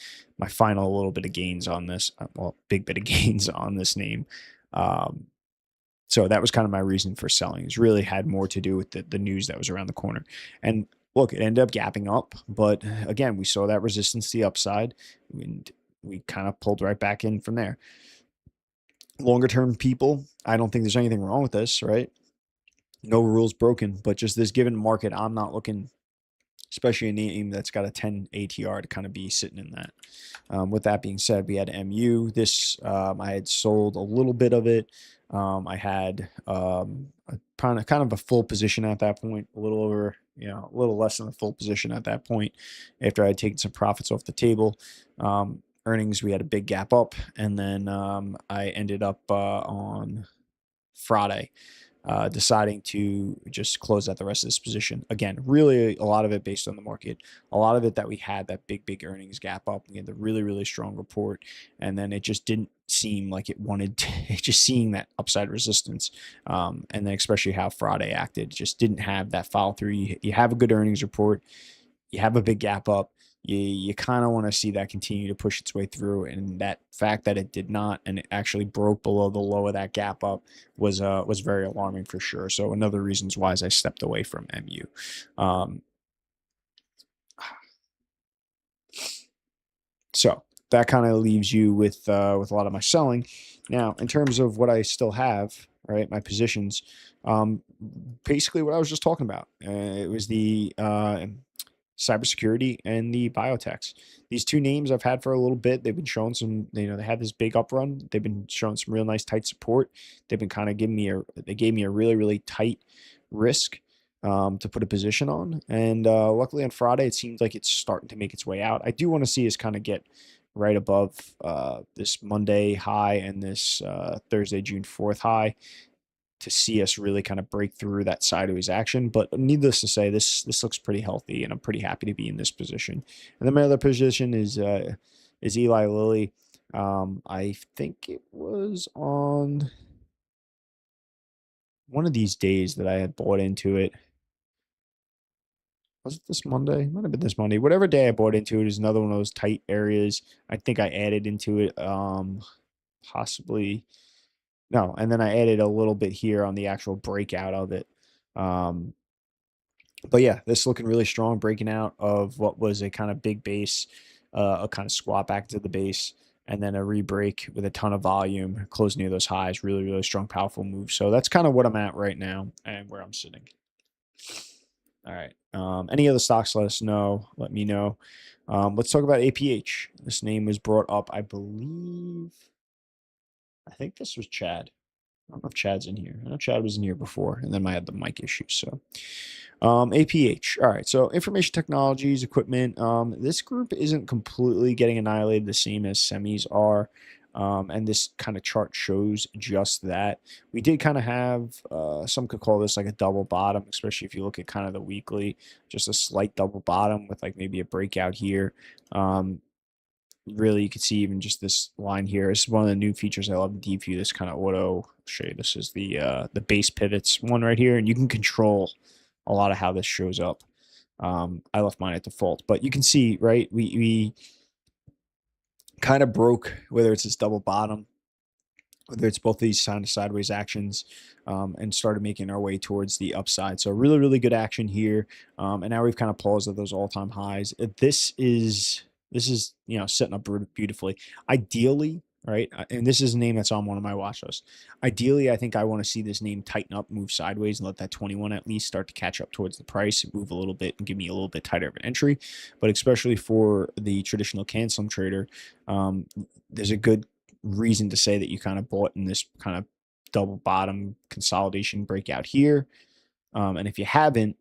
final little bit of gains on this. Well, big bit of gains on this name. So that was kind of my reason for selling. It's really had more to do with the news that was around the corner. And look, it ended up gapping up, but again, we saw that resistance to the upside, and we kind of pulled right back in from there. Longer term people, I don't think there's anything wrong with this, right? No rules broken, but just this given market, I'm not looking, especially a name that's got a 10 ATR, to kind of be sitting in that. With that being said, we had MU. This I had sold a little bit of it. I had a kind of a full position at that point, a little over, a little less than a full position at that point, after I had taken some profits off the table. Earnings, we had a big gap up, and then I ended up on Friday deciding to just close out the rest of this position. Again, really a lot of it based on the market. A lot of it that we had that big earnings gap up. We had the really strong report, and then it just didn't seem like it wanted to, just seeing that upside resistance. And then especially how Friday acted, just didn't have that follow through. You have a good earnings report, you have a big gap up. You kind of want to see that continue to push its way through, and that fact that it did not, and it actually broke below the low of that gap up, was very alarming for sure. So another reasons why I stepped away from MU. Um, so that kind of leaves you with a lot of my selling. Now, in terms of what I still have, right, my positions, basically what I was just talking about. It was the cybersecurity and the biotechs. These two names I've had for a little bit. They've been showing some, they had this big up run. They've been showing some real nice tight support. They've been kind of they gave me a really tight risk to put a position on. And luckily on Friday, it seems like it's starting to make its way out. I do want to see us kind of get right above this Monday high and this Thursday, June 4th high, to see us really kind of break through that sideways action. But needless to say, this looks pretty healthy, and I'm pretty happy to be in this position. And then my other position is Eli Lilly. I think it was on one of these days that I had bought into it. Was it this Monday? It might have been this Monday. Whatever day I bought into it is another one of those tight areas. I think I added into it, possibly no, and then I added a little bit here on the actual breakout of it. Um, but yeah, this looking really strong, breaking out of what was a kind of big base, a kind of squat back to the base, and then a re-break with a ton of volume, close near those highs. Really strong, powerful move. So that's kind of what I'm at right now and where I'm sitting. All right. Any other stocks? Let us know. Let me know. Let's talk about APH. This name was brought up, I believe. I think this was Chad. I don't know if Chad's in here. I know Chad was in here before, and then I had the mic issue. So, APH. All right. So, information technologies, equipment. This group isn't completely getting annihilated the same as semis are. And this kind of chart shows just that. We did kind of have, some could call this like a double bottom, especially if you look at kind of the weekly, just a slight double bottom with like maybe a breakout here. Really, you can see even just this line here. This is one of the new features I love in Deepvue. This kind of auto, I'll show you. This is the base pivots one right here, and you can control a lot of how this shows up. I left mine at default, but you can see, right? We kind of broke, whether it's this double bottom, whether it's both of these kind of sideways actions, and started making our way towards the upside. So really good action here. And now we've kind of paused at those all-time highs. This is setting up beautifully. Ideally, right? And this is a name that's on one of my watch lists. Ideally, I think I want to see this name tighten up, move sideways, and let that 21 at least start to catch up towards the price, move a little bit, and give me a little bit tighter of an entry. But especially for the traditional CANSLIM trader, there's a good reason to say that you kind of bought in this kind of double bottom consolidation breakout here. And if you haven't,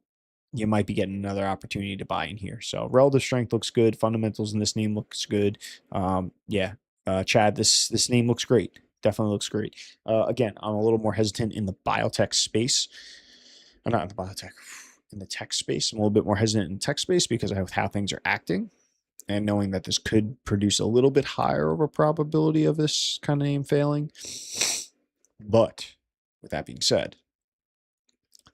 you might be getting another opportunity to buy in here. So relative strength looks good. Fundamentals in this name looks good. Chad, this name looks great. Definitely looks great. Again, I'm a little more hesitant in the biotech space. Not in the biotech, in the tech space. I'm a little bit more hesitant in tech space because of how things are acting, and knowing that this could produce a little bit higher of a probability of this kind of name failing. But with that being said,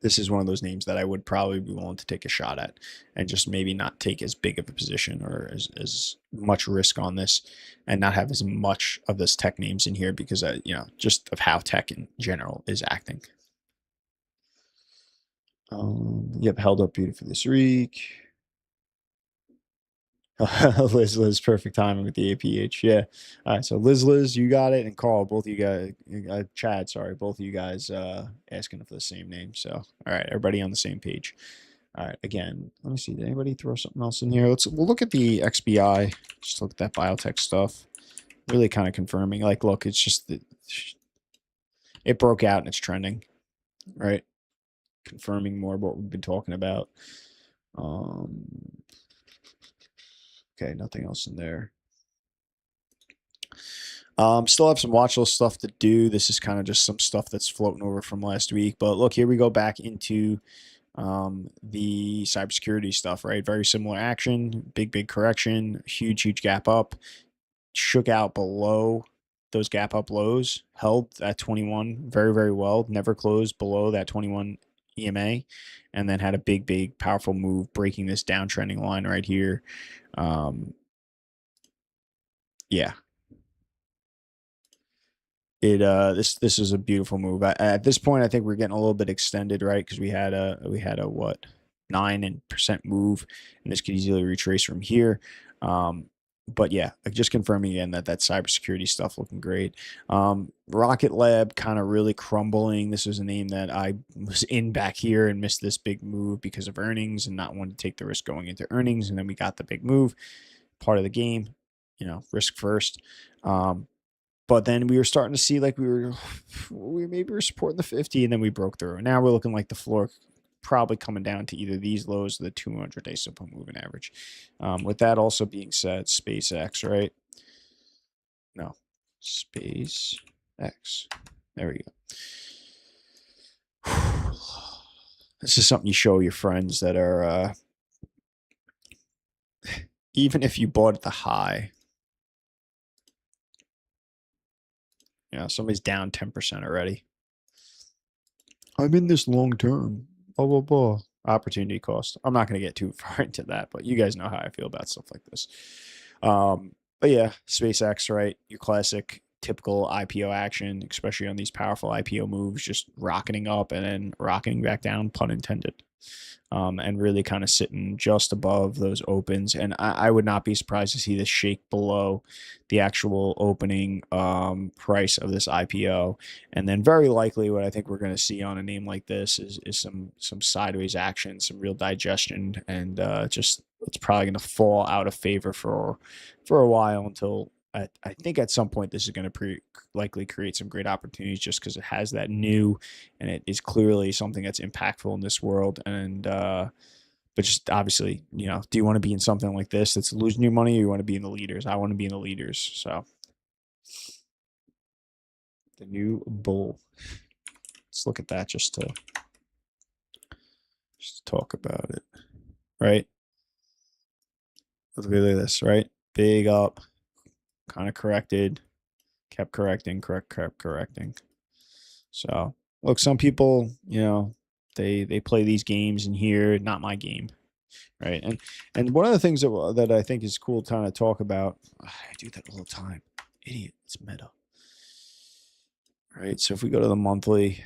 this is one of those names that I would probably be willing to take a shot at, and just maybe not take as big of a position or as much risk on this, and not have as much of this tech names in here because, just of how tech in general is acting. Yep, held up beautifully this week. Liz, perfect timing with the APH. Yeah. All right. So Liz, you got it, and Carl, both of you guys, Chad, sorry, both of you guys asking for the same name. So all right, everybody on the same page. All right. Again, let me see. Did anybody throw something else in here? We'll look at the XBI. Just look at that biotech stuff. Really kind of confirming. Like, look, it's just that it broke out and it's trending, right? Confirming more of what we've been talking about. Um, okay, nothing else in there. Still have some watch list stuff to do. This is kind of just some stuff that's floating over from last week. But look, here we go back into the cybersecurity stuff, right? Very similar action, big correction, huge gap up, shook out below those gap up lows, held at 21 very well, never closed below that 21 EMA, and then had a big powerful move breaking this downtrending line right here. Yeah, this is a beautiful move. At this point, I think we're getting a little bit extended, right? Because we had a what 9% move, and this could easily retrace from here. But yeah, just confirming again that cybersecurity stuff looking great. Rocket Lab kind of really crumbling. This was a name that I was in back here and missed this big move because of earnings and not wanting to take the risk going into earnings, and then we got the big move. Part of the game, risk first. But then we were starting to see like we maybe were supporting the 50, and then we broke through. And now we're looking like the floor probably coming down to either these lows or the 200-day simple moving average. With that also being said, SpaceX, right? No, SpaceX. There we go. This is something you show your friends that are, even if you bought at the high, somebody's down 10% already. I'm in this long term. Blah, blah, blah. Opportunity cost. I'm not going to get too far into that, but you guys know how I feel about stuff like this. But yeah, SpaceX, right? Your classic, typical IPO action, especially on these powerful IPO moves, just rocketing up and then rocketing back down, pun intended. And really kind of sitting just above those opens. And I would not be surprised to see this shake below the actual opening price of this IPO. And then very likely what I think we're going to see on a name like this is some sideways action, some real digestion, and just it's probably going to fall out of favor for a while until I think at some point this is going to likely create some great opportunities just because it has that new, and it is clearly something that's impactful in this world. And but just obviously, do you want to be in something like this that's losing your money, or you want to be in the leaders? I want to be in the leaders. So the new bull. Let's look at that just to talk about it, right? Look at this, right? Big up, kind of corrected, kept correcting. So look, some people, they play these games in here, not my game, right? And one of the things that I think is cool to kind of talk about, I do that all the time, idiot. It's meta, right? So if we go to the monthly,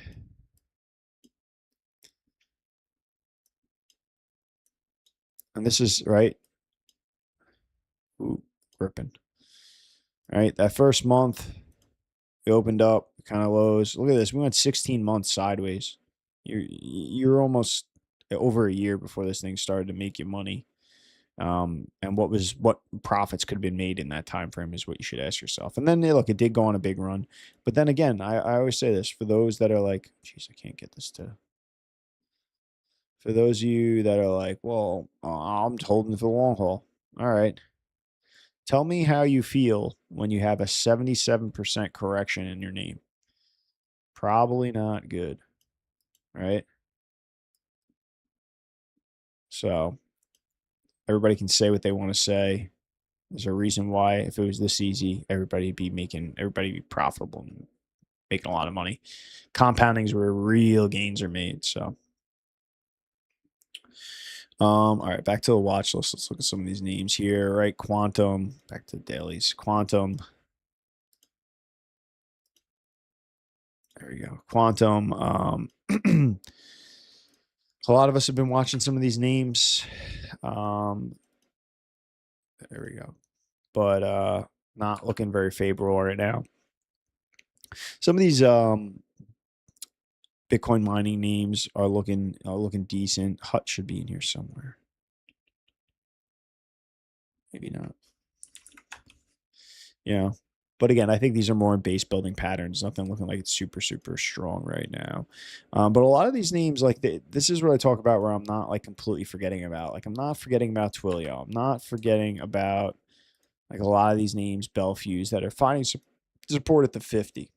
and this is right. Ooh, ripping. All right, that first month, we opened up kind of lows. Look at this. We went 16 months sideways. You're almost over a year before this thing started to make you money. And what profits could have been made in that time frame is what you should ask yourself. And then look, it did go on a big run. But then again, I always say this for those that are like, geez, I can't get this to. For those of you that are like, well, I'm holding for the long haul. All right. Tell me how you feel when you have a 77% correction in your name. Probably not good, right? So everybody can say what they want to say. There's a reason why if it was this easy, everybody be profitable and making a lot of money. Compounding is where real gains are made. So all right, back to the watch list. Let's look at some of these names here, right? Quantum, back to the dailies. Quantum. There we go. Quantum. A lot of us have been watching some of these names. There we go. But not looking very favorable right now. Some of these Bitcoin mining names are looking decent. Hut should be in here somewhere. Maybe not. Yeah. But again, I think these are more in base building patterns. Nothing looking like it's super, super strong right now. But a lot of these names, like this is what I talk about where I'm not like completely forgetting about. Like I'm not forgetting about Twilio. I'm not forgetting about like a lot of these names, Bellevues, that are finding support at the 50.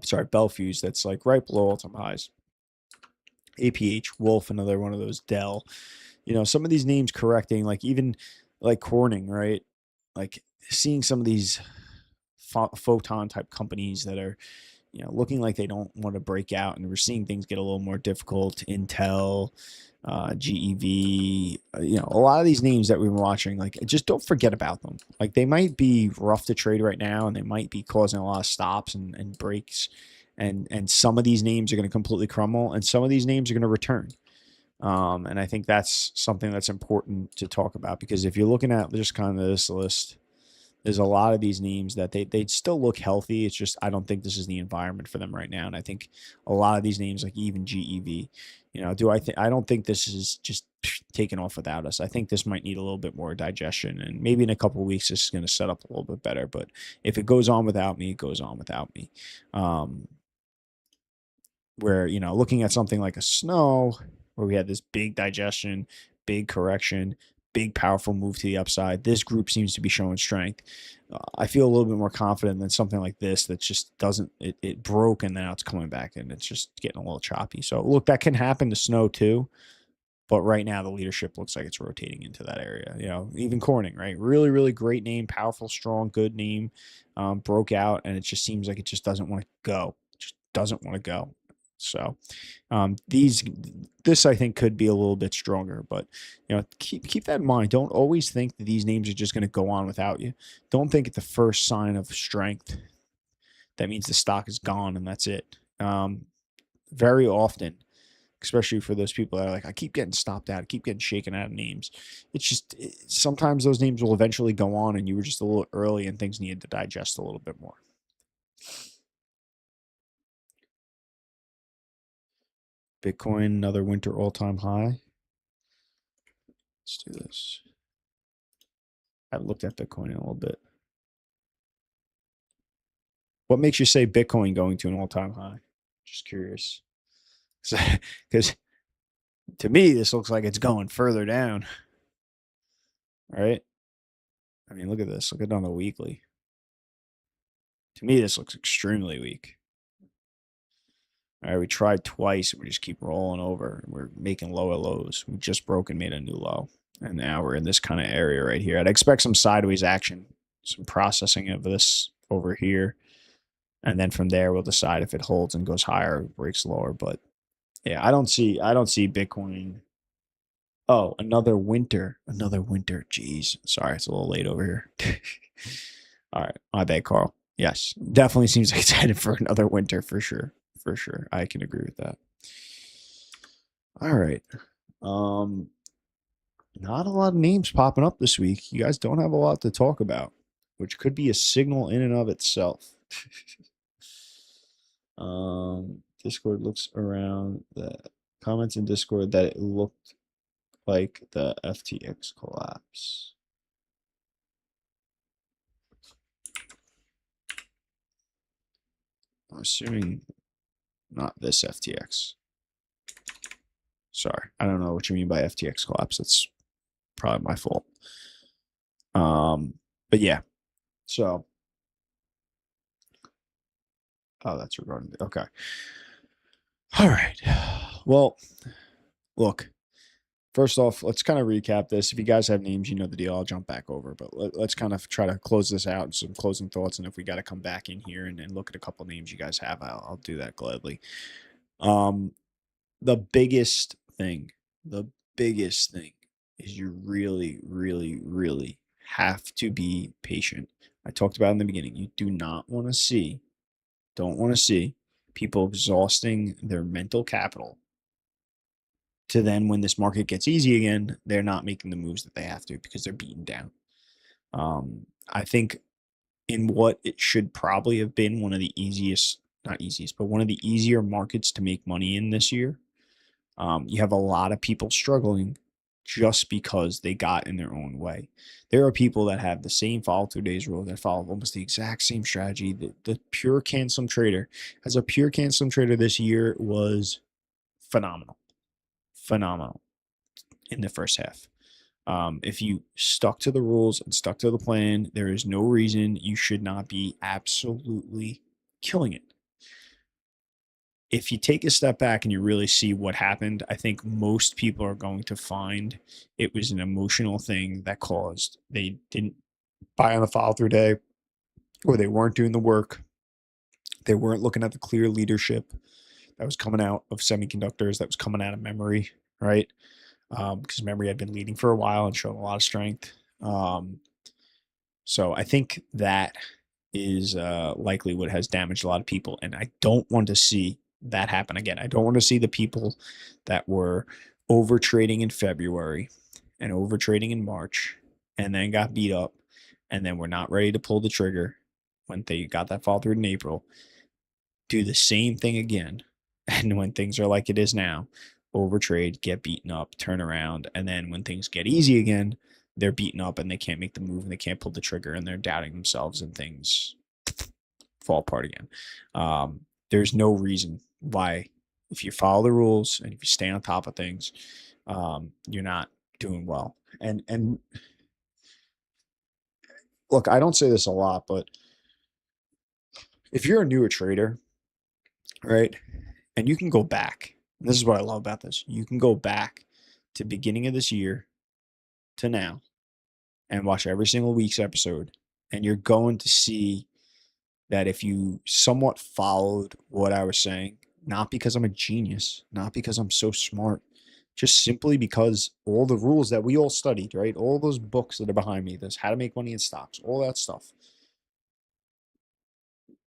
Sorry, Bellevues, that's like right below all-time highs. APH, Wolf, another one of those, Dell. Some of these names correcting, like even like Corning, right? Like seeing some of these photon type companies that are, looking like they don't want to break out, and we're seeing things get a little more difficult. Intel, GEV, a lot of these names that we've been watching, like just don't forget about them. Like they might be rough to trade right now, and they might be causing a lot of stops and breaks, and some of these names are going to completely crumble, and some of these names are going to return. And I think that's something that's important to talk about, because if you're looking at just kind of this list, there's a lot of these names that they still look healthy. It's just I don't think this is the environment for them right now. And I think a lot of these names, like even GEV, I don't think this is just taken off without us. I think this might need a little bit more digestion, and maybe in a couple of weeks this is going to set up a little bit better. But if it goes on without me, it goes on without me. Where looking at something like a Snow, where we had this big digestion, big correction, big powerful move to the upside, this group seems to be showing strength. I feel a little bit more confident than something like this that just doesn't, it broke and now it's coming back and it's just getting a little choppy. So look, that can happen to Snow too. But right now, the leadership looks like it's rotating into that area. Even Corning, right? Really, really great name, powerful, strong, good name. Broke out, and it just seems like it just doesn't want to go. Just doesn't want to go. So this I think could be a little bit stronger, but keep that in mind. Don't always think that these names are just going to go on without you. Don't think at the first sign of strength that means the stock is gone and that's it. Very often, especially for those people that are like, I keep getting stopped out, I keep getting shaken out of names. It's just sometimes those names will eventually go on, and you were just a little early, and things needed to digest a little bit more. Bitcoin, another winter all-time high. Let's do this. I haven't looked at Bitcoin in a little bit. What makes you say Bitcoin going to an all-time high? Just curious. Because to me, this looks like it's going further down. Right? I mean, look at this. Look at it on the weekly. To me, this looks extremely weak. All right, we tried twice, and we just keep rolling over. We're making lower lows. We just broke and made a new low. And now we're in this kind of area right here. I'd expect some sideways action, some processing of this over here. And then from there, we'll decide if it holds and goes higher or breaks lower. But yeah, I don't see Bitcoin. Oh, another winter. Jeez. Sorry, it's a little late over here. All right, my bad, Carl. Yes, definitely seems like it's headed for another winter for sure. For sure. I can agree with that. All right. Not a lot of names popping up this week. You guys don't have a lot to talk about, which could be a signal in and of itself. Discord looks around the comments in Discord that it looked like the FTX collapse. I'm assuming not this FTX. Sorry, I don't know what you mean by FTX collapse. That's probably my fault. But yeah, so that's regarding okay. All right. Well, look. First off, let's kind of recap this. If you guys have names, you know the deal. I'll jump back over, but let's kind of try to close this out and some closing thoughts. And if we got to come back in here and look at a couple names you guys have, I'll do that gladly. The biggest thing is you really, really, really have to be patient. I talked about in the beginning. You do not want to see, don't want to see people exhausting their mental capital to then when this market gets easy again, they're not making the moves that they have to because they're beaten down. I think in what it should probably have been one of the easiest, not easiest, but one of the easier markets to make money in this year, you have a lot of people struggling just because they got in their own way. There are people that have the same follow through days rule that follow almost the exact same strategy. The pure CANSLIM trader, as a pure CANSLIM trader this year, was phenomenal, phenomenal in the first half. If you stuck to the rules and stuck to the plan, there is no reason you should not be absolutely killing it. If you take a step back and you really see what happened, I think most people are going to find it was an emotional thing that caused they didn't buy on the follow through day, or they weren't doing the work. They weren't looking at the clear leadership that was coming out of semiconductors, that was coming out of memory, right? Because memory had been leading for a while and showing a lot of strength. So I think that is likely what has damaged a lot of people. And I don't want to see that happen again. I don't want to see the people that were over trading in February and over trading in March and then got beat up and then were not ready to pull the trigger when they got that fall through in April do the same thing again. And when things are like it is now, overtrade, get beaten up, turn around, and then when things get easy again, they're beaten up and they can't make the move and they can't pull the trigger and they're doubting themselves and things fall apart again. There's no reason why, if you follow the rules and if you stay on top of things, you're not doing well. And look, I don't say this a lot, but if you're a newer trader, right, and you can go back, and this is what I love about this, you can go back to beginning of this year to now and watch every single week's episode, and you're going to see that if you somewhat followed what I was saying, not because I'm a genius, not because I'm so smart, just simply because all the rules that we all studied, right? All those books that are behind me, this How to Make Money in Stocks, all that stuff,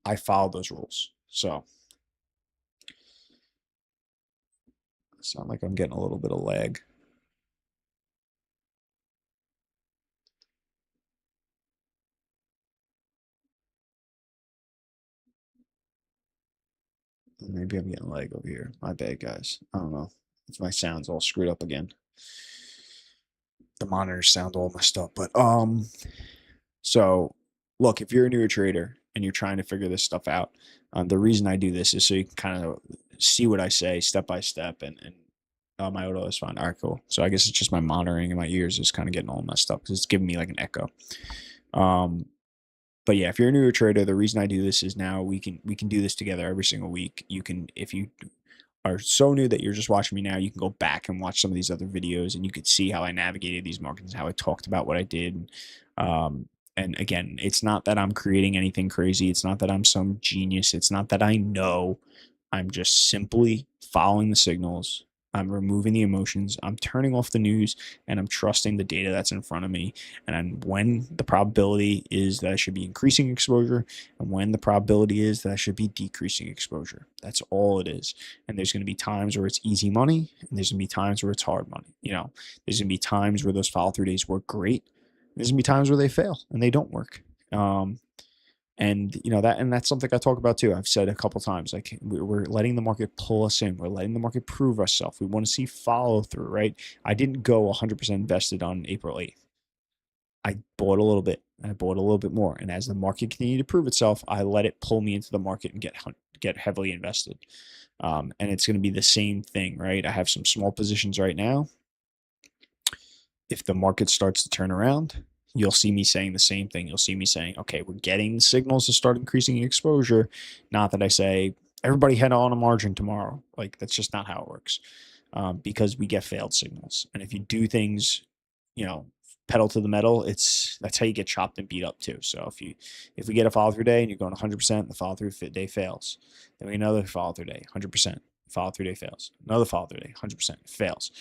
I followed those rules. So, I sound like I'm getting a little bit of lag. Maybe I'm getting lag over here. My bad, guys. I don't know if my sound's all screwed up again. The monitors sound all messed up, but so look, if you're a newer trader and you're trying to figure this stuff out, the reason I do this is so you can kind of see what I say step by step, and my audio is fine. All right, cool. So I guess it's just my monitoring in my ears is kind of getting all messed up because it's giving me like an echo. But yeah, if you're a newer trader, the reason I do this is now we can do this together every single week. You can, if you are so new that you're just watching me now, you can go back and watch some of these other videos and you could see how I navigated these markets, how I talked about what I did. And again, it's not that I'm creating anything crazy. It's not that I'm some genius. It's not that I know. I'm just simply following the signals. I'm removing the emotions. I'm turning off the news and I'm trusting the data that's in front of me. And when the probability is that I should be increasing exposure and when the probability is that I should be decreasing exposure. That's all it is. And there's going to be times where it's easy money and there's going to be times where it's hard money. You know, there's going to be times where those follow through days work great. There's going to be times where they fail and they don't work. And you know that's something I talk about too. I've said a couple times, like we're letting the market pull us in. We're letting the market prove ourselves. We want to see follow through, right? I didn't go 100% invested on April 8th. I bought a little bit and I bought a little bit more. And as the market continued to prove itself, I let it pull me into the market and get heavily invested. And it's going to be the same thing, right? I have some small positions right now. If the market starts to turn around, you'll see me saying the same thing. You'll see me saying, okay, we're getting signals to start increasing exposure. Not that I say, everybody head on a margin tomorrow. Like, that's just not how it works, because we get failed signals. And if you do things, you know, pedal to the metal, that's how you get chopped and beat up too. So if we get a follow through day and you're going 100%, the follow through day fails. Then we get another follow through day, 100%. Follow through day fails. Another follow through day, 100% fails.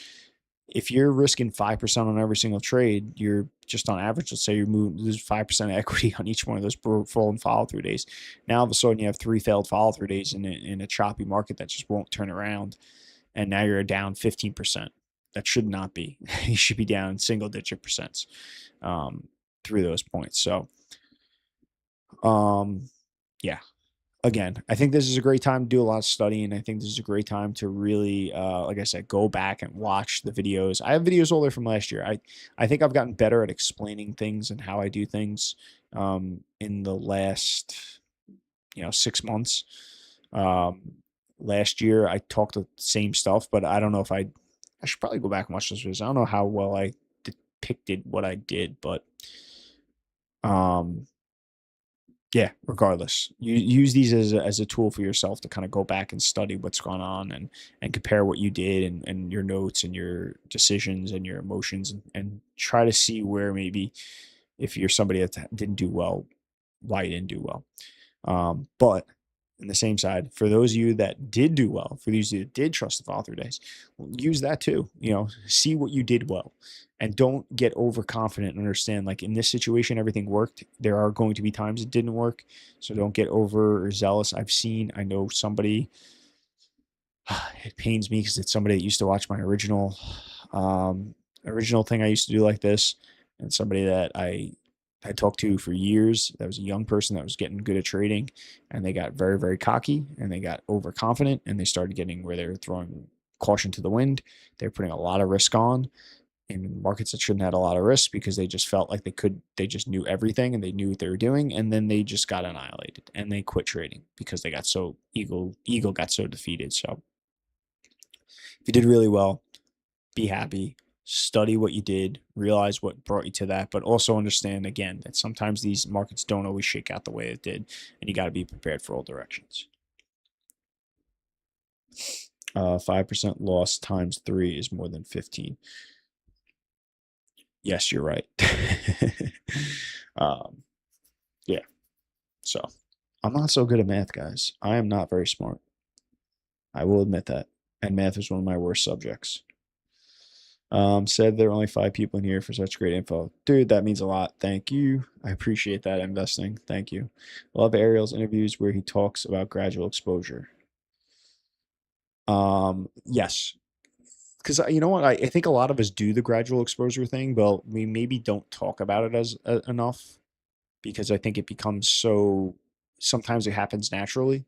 If you're risking 5% on every single trade, you're just on average, let's say you lose 5% of equity on each one of those full and follow through days. Now all of a sudden you have 3 failed follow through days in a choppy market that just won't turn around. and now you're down 15%. That should not be. You should be down single digit percents through those points. So, yeah, again, I think this is a great time to do a lot of studying. I think this is a great time to really, like I said, go back and watch the videos. I have videos older from last year. I think I've gotten better at explaining things and how I do things in the last, 6 months. Um, Last year I talked the same stuff, but I don't know if I should probably go back and watch those videos. I don't know how well I depicted what I did, but um, yeah, regardless, you use these as a tool for yourself to kind of go back and study what's going on and compare what you did and your notes and your decisions and your emotions and try to see where maybe if you're somebody that didn't do well, why you didn't do well. But in the same side, for those of you that did do well, for those of you that did trust the follow through days, use that too. See what you did well, and don't get overconfident and understand. Like in this situation, everything worked. There are going to be times it didn't work, so don't get overzealous. I know somebody. It pains me because it's somebody that used to watch my original thing I used to do like this, and somebody that I talked to for years. That was a young person that was getting good at trading, and they got very, very cocky and they got overconfident and they started getting where they were throwing caution to the wind. They were putting a lot of risk on in markets that shouldn't have had a lot of risk because they just felt like they just knew everything and they knew what they were doing. And then they just got annihilated and they quit trading because they got so ego got so defeated. So if you did really well, be happy, study what you did, realize what brought you to that, but also understand again that sometimes these markets don't always shake out the way it did, and you got to be prepared for all directions. 5% loss times 3 is more than 15. Yes, you're right. Yeah. So I'm not so good at math, guys. I am not very smart. I will admit that. And math is one of my worst subjects. Said there are only 5 people in here for such great info. Dude, that means a lot. Thank you. I appreciate that investing. Thank you. Love Ariel's interviews where he talks about gradual exposure. Yes. Because you know what? I think a lot of us do the gradual exposure thing, but we maybe don't talk about it as enough because I think it becomes so. Sometimes it happens naturally,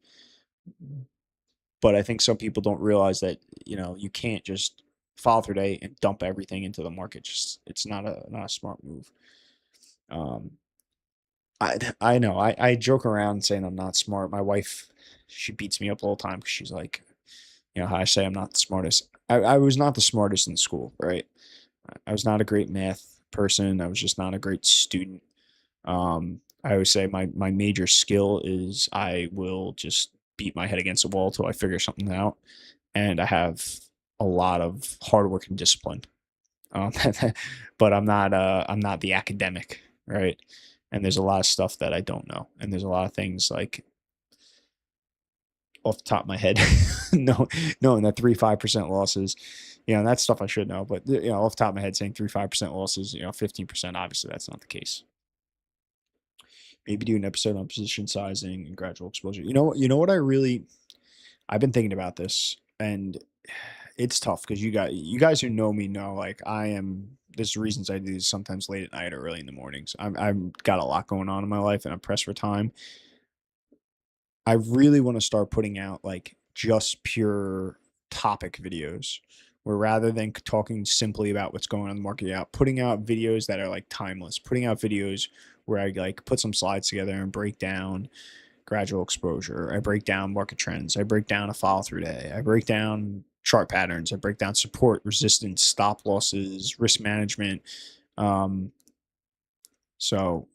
but I think some people don't realize that you can't just follow through day and dump everything into the market. Just it's not a smart move. Um, I know I joke around saying I'm not smart. My wife, she beats me up all the time because she's like, how I say I'm not the smartest. I was not the smartest in school, right? I was not a great math person. I was just not a great student. I always say my major skill is I will just beat my head against the wall till I figure something out, and I have a lot of hard work and discipline. Um, but I'm not the academic, right? And there's a lot of stuff that I don't know, and there's a lot of things like off the top of my head, no, knowing that 3-5% losses, that's stuff I should know. But off the top of my head, saying 3-5% losses, 15%, obviously that's not the case. Maybe do an episode on position sizing and gradual exposure. What I've been thinking about this, and it's tough because you guys who know me know like I am. There's reasons I do this sometimes late at night or early in the mornings. I've got a lot going on in my life, and I'm pressed for time. I really want to start putting out like just pure topic videos where rather than talking simply about what's going on in the market out, putting out videos that are like timeless, putting out videos where I like put some slides together and break down gradual exposure. I break down market trends. I break down a follow through day. I break down chart patterns. I break down support, resistance, stop losses, risk management. Um, so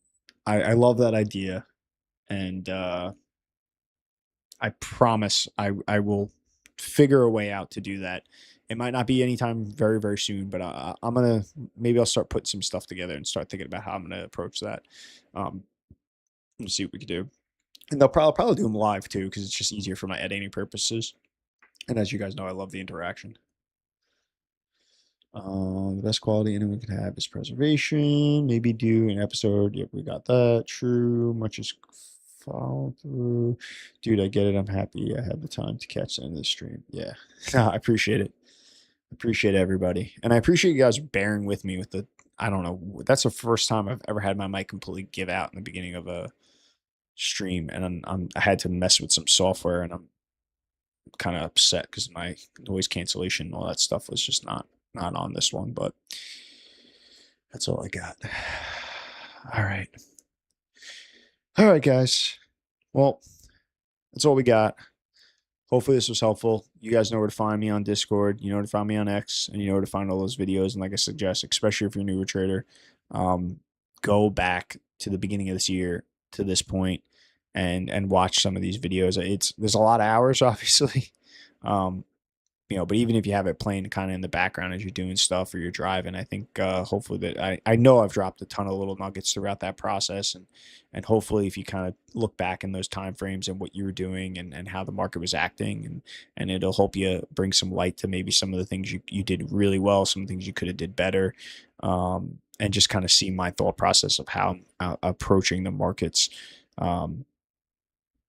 I love that idea. And I promise I will figure a way out to do that. It might not be anytime very, very soon, but I'm gonna maybe I'll start putting some stuff together and start thinking about how I'm gonna approach that. Um, we'll see what we can do, and they'll probably do them live too because it's just easier for my editing purposes. And as you guys know, I love the interaction. The best quality anyone can have is preservation. Maybe do an episode. Yep, we got that. True. Much is follow through. Dude, I get it. I'm happy I had the time to catch the end of the stream. Yeah. I appreciate it. Appreciate everybody. And I appreciate you guys bearing with me with the, I don't know, that's the first time I've ever had my mic completely give out in the beginning of a stream. And I had to mess with some software, and I'm kind of upset because my noise cancellation and all that stuff was just not on this one, but that's all I got. All right. All right, guys. Well, that's all we got. Hopefully this was helpful. You guys know where to find me on Discord. You know where to find me on X, and you know where to find all those videos. And like I suggest, especially if you're a newer trader, go back to the beginning of this year to this point and watch some of these videos. There's a lot of hours, obviously. But even if you have it playing kind of in the background as you're doing stuff or you're driving, I think hopefully that I know I've dropped a ton of little nuggets throughout that process, and hopefully if you kind of look back in those time frames and what you were doing and how the market was acting, and it'll help you bring some light to maybe some of the things you did really well, some things you could have did better, and just kind of see my thought process of how I'm approaching the markets.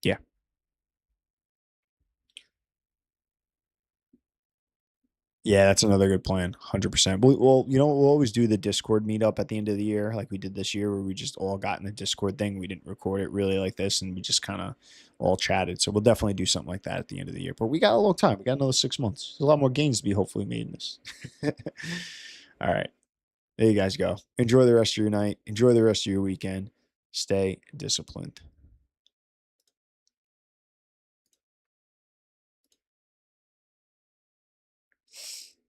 Yeah. Yeah, that's another good plan. 100%. Well, we'll always do the Discord meetup at the end of the year, like we did this year, where we just all got in the Discord thing. We didn't record it really like this, and we just kind of all chatted. So we'll definitely do something like that at the end of the year. But we got a long time. We got another 6 months. There's a lot more gains to be hopefully made in this. All right. There you guys go. Enjoy the rest of your night. Enjoy the rest of your weekend. Stay disciplined.